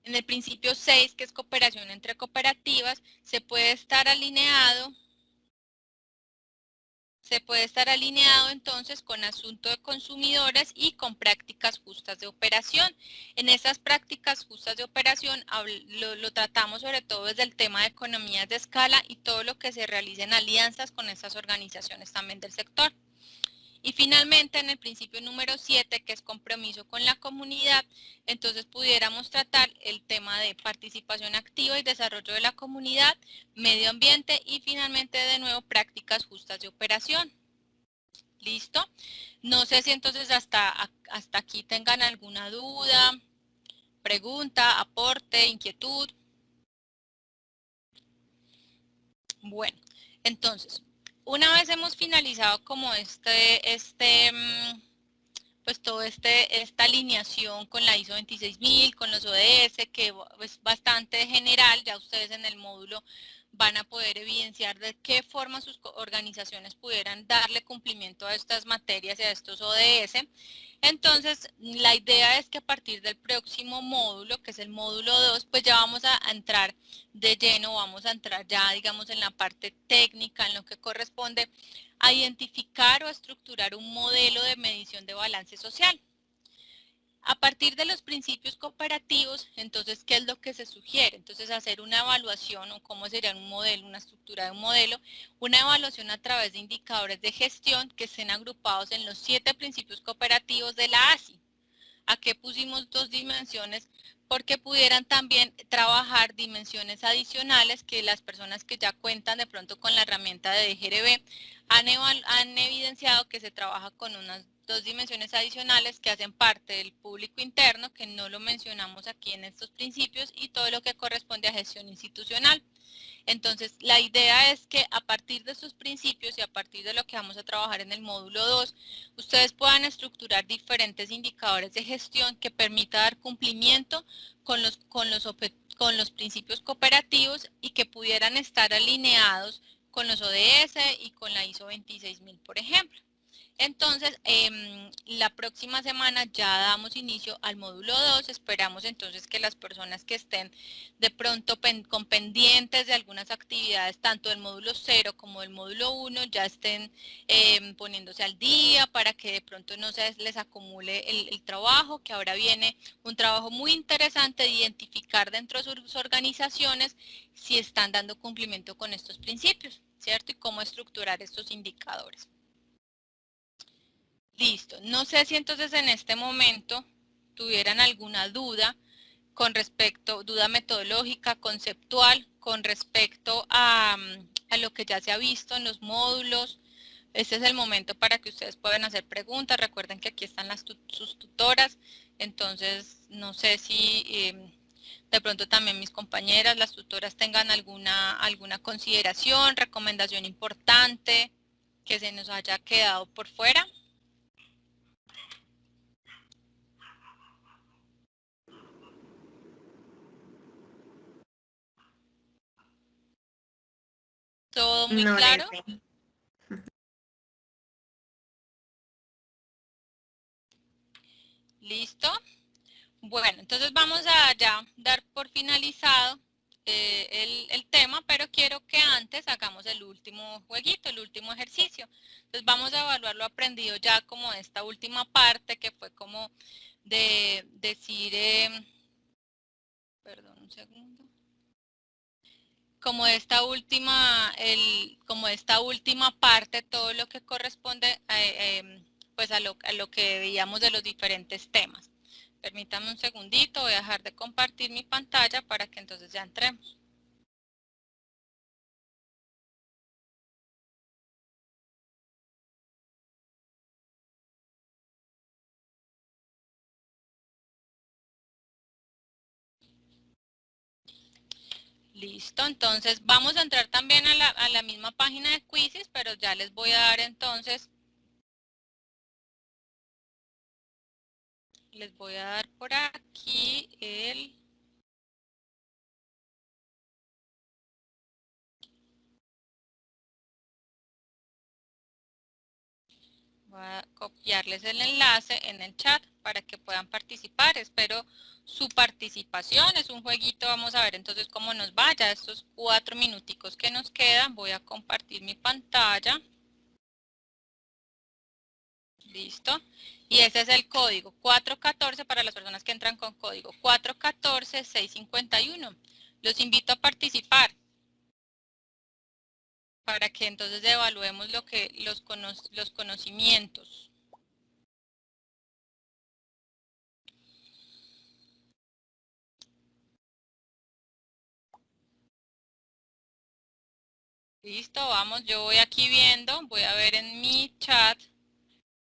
En el principio 6, que es cooperación entre cooperativas, se puede estar alineado entonces con asunto de consumidores y con prácticas justas de operación. En esas prácticas justas de operación lo tratamos sobre todo desde el tema de economías de escala y todo lo que se realiza en alianzas con esas organizaciones también del sector. Y finalmente, en el principio número 7, que es compromiso con la comunidad, entonces pudiéramos tratar el tema de participación activa y desarrollo de la comunidad, medio ambiente y finalmente, de nuevo, prácticas justas de operación. ¿Listo? No sé si entonces hasta aquí tengan alguna duda, pregunta, aporte, inquietud. Bueno, entonces, una vez hemos finalizado como pues esta alineación con la ISO 26000, con los ODS, que es bastante general, ya ustedes en el módulo van a poder evidenciar de qué forma sus organizaciones pudieran darle cumplimiento a estas materias y a estos ODS. Entonces, la idea es que a partir del próximo módulo, que es el módulo 2, pues ya vamos a entrar de lleno, vamos a entrar ya, digamos, en la parte técnica, en lo que corresponde a identificar o a estructurar un modelo de medición de balance social. A partir de los principios cooperativos, entonces, ¿qué es lo que se sugiere? Entonces, hacer una evaluación o cómo sería un modelo, una estructura de un modelo, una evaluación a través de indicadores de gestión que estén agrupados en los 7 principios cooperativos de la ASI. ¿A qué pusimos 2 dimensiones? Porque pudieran también trabajar dimensiones adicionales que las personas que ya cuentan de pronto con la herramienta de DGRB han evidenciado que se trabaja con unas 2 dimensiones adicionales que hacen parte del público interno, que no lo mencionamos aquí en estos principios, y todo lo que corresponde a gestión institucional. Entonces, la idea es que a partir de estos principios y a partir de lo que vamos a trabajar en el módulo 2, ustedes puedan estructurar diferentes indicadores de gestión que permita dar cumplimiento con los principios cooperativos y que pudieran estar alineados con los ODS y con la ISO 26000, por ejemplo. Entonces, la próxima semana ya damos inicio al módulo 2, esperamos entonces que las personas que estén de pronto con pendientes de algunas actividades, tanto del módulo 0 como del módulo 1, ya estén poniéndose al día para que de pronto no se les acumule el trabajo, que ahora viene un trabajo muy interesante de identificar dentro de sus organizaciones si están dando cumplimiento con estos principios, ¿cierto? Y cómo estructurar estos indicadores. Listo. No sé si entonces en este momento tuvieran alguna duda con respecto, duda metodológica, conceptual, con respecto a lo que ya se ha visto en los módulos. Este es el momento para que ustedes puedan hacer preguntas. Recuerden que aquí están sus tutoras. Entonces, no sé si de pronto también mis compañeras, las tutoras, tengan alguna consideración, recomendación importante que se nos haya quedado por fuera. ¿Todo muy claro? ¿Listo? Bueno, entonces vamos a ya dar por finalizado el tema, pero quiero que antes hagamos el último jueguito, el último ejercicio. Entonces vamos a evaluar lo aprendido ya como esta última parte que fue como de decir, perdón un segundo. Como esta última parte, todo lo que corresponde pues a lo que veíamos de los diferentes temas. Permítame un segundito, voy a dejar de compartir mi pantalla para que entonces ya entremos. Listo, entonces vamos a entrar también a la misma página de Quizzes, pero ya les voy a dar entonces, les voy a dar por aquí el... Voy a copiarles el enlace en el chat para que puedan participar. Espero su participación. Es un jueguito, vamos a ver entonces cómo nos vaya. Estos 4 minuticos que nos quedan, voy a compartir mi pantalla. Listo. Y ese es el código 414 para las personas que entran con código 414-651. Los invito a participar para que entonces evaluemos los conocimientos. Listo, vamos, yo voy aquí viendo, voy a ver en mi chat,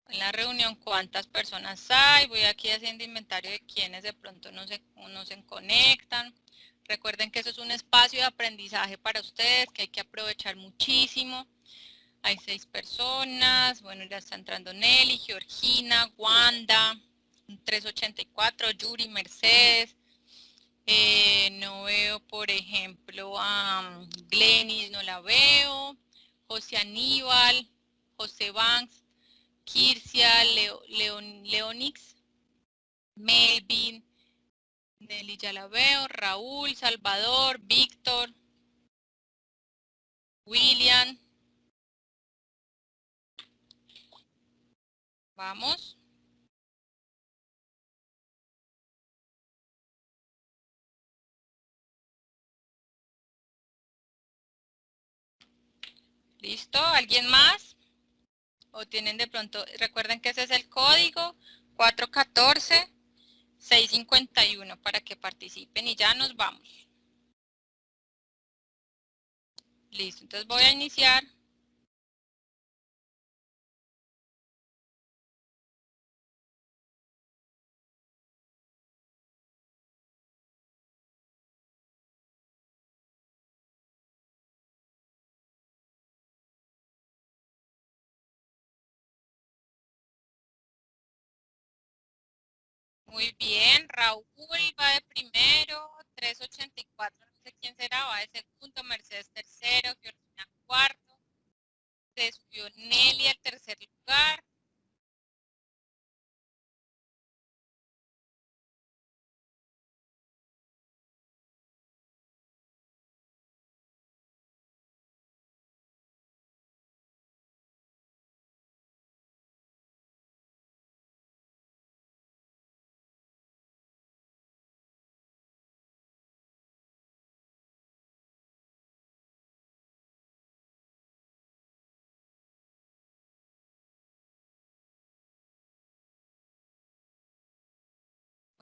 en la reunión, cuántas personas hay, voy aquí haciendo inventario de quienes de pronto no se conectan. Recuerden que eso es un espacio de aprendizaje para ustedes, que hay que aprovechar muchísimo. Hay 6 personas, bueno, ya está entrando Nelly, Georgina, Wanda, 384, Yuri, Mercedes. No veo, por ejemplo, a Glenis, no la veo. José Aníbal, José Banks, Kirsia, Leonix, Melvin, Nelly ya la veo, Raúl, Salvador, Víctor, William. Vamos. ¿Listo? ¿Alguien más? ¿O tienen de pronto? Recuerden que ese es el código 414-651 para que participen y ya nos vamos. Listo, entonces voy a iniciar. Muy bien, Raúl va de primero, 384, no sé quién será, va de segundo, Mercedes tercero, Georgina cuarto, se subió Nelly al tercer lugar.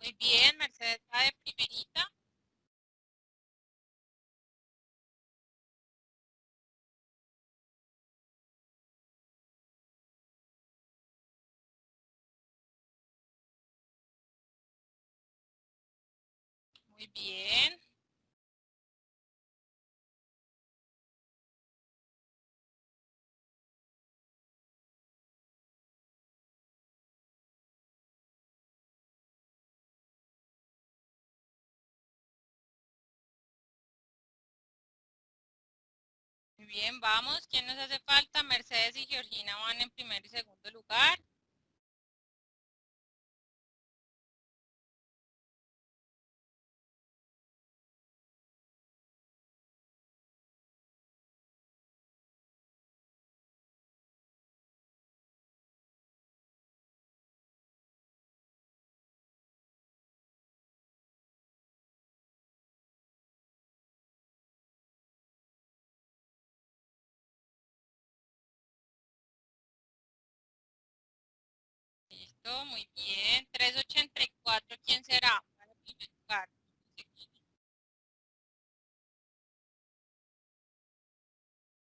Muy bien, Mercedes va de primerita. Muy bien. Muy bien, vamos. ¿Quién nos hace falta? Mercedes y Georgina van en primer y segundo lugar. Listo, muy bien. 384, ¿quién será? Para el primer lugar.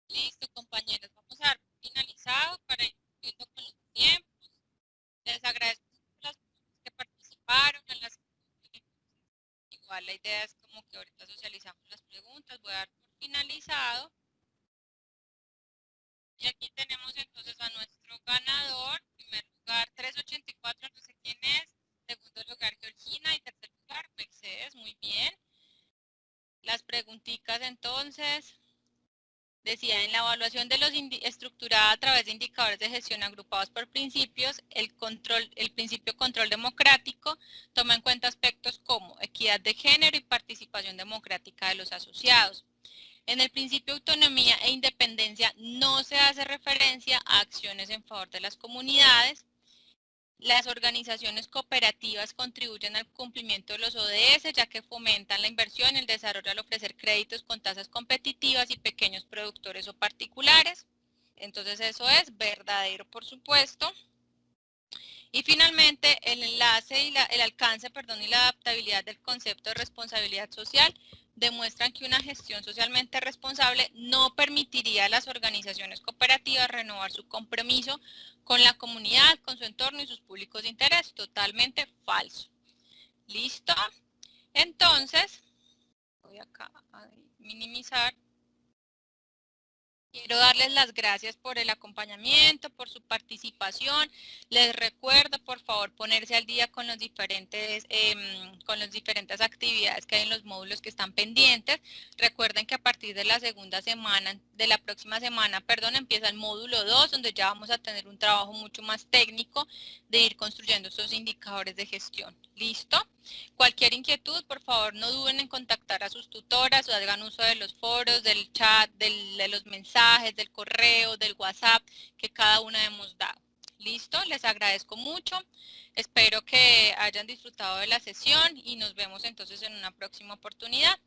Listo, compañeros. Vamos a dar por finalizado para ir cumpliendo con los tiempos. Les agradezco a las personas que participaron. Igual la idea es como que ahorita socializamos las preguntas. Voy a dar por finalizado. Y aquí tenemos entonces a nuestro ganador. En primer lugar, 384, no sé quién es. Segundo lugar, Georgina. Y tercer lugar, Mercedes. Muy bien. Las preguntitas entonces. Decía, en la evaluación de los estructurada a través de indicadores de gestión agrupados por principios, el principio control democrático toma en cuenta aspectos como equidad de género y participación democrática de los asociados. En el principio autonomía e independencia no se hace referencia a acciones en favor de las comunidades. Las organizaciones cooperativas contribuyen al cumplimiento de los ODS, ya que fomentan la inversión y el desarrollo al ofrecer créditos con tasas competitivas y pequeños productores o particulares. Entonces eso es verdadero, por supuesto. Y finalmente, el enlace y el alcance, y la adaptabilidad del concepto de responsabilidad social demuestran que una gestión socialmente responsable no permitiría a las organizaciones cooperativas renovar su compromiso con la comunidad, con su entorno y sus públicos de interés. Totalmente falso. ¿Listo? Entonces, voy acá a minimizar. Quiero darles las gracias por el acompañamiento, por su participación. Les recuerdo, por favor, ponerse al día con las diferentes actividades que hay en los módulos que están pendientes. Recuerden que a partir de la próxima semana, empieza el módulo 2, donde ya vamos a tener un trabajo mucho más técnico de ir construyendo estos indicadores de gestión. ¿Listo? Cualquier inquietud, por favor, no duden en contactar a sus tutoras o hagan uso de los foros, del chat, de los mensajes, del correo, del WhatsApp que cada una hemos dado. ¿Listo? Les agradezco mucho. Espero que hayan disfrutado de la sesión y nos vemos entonces en una próxima oportunidad.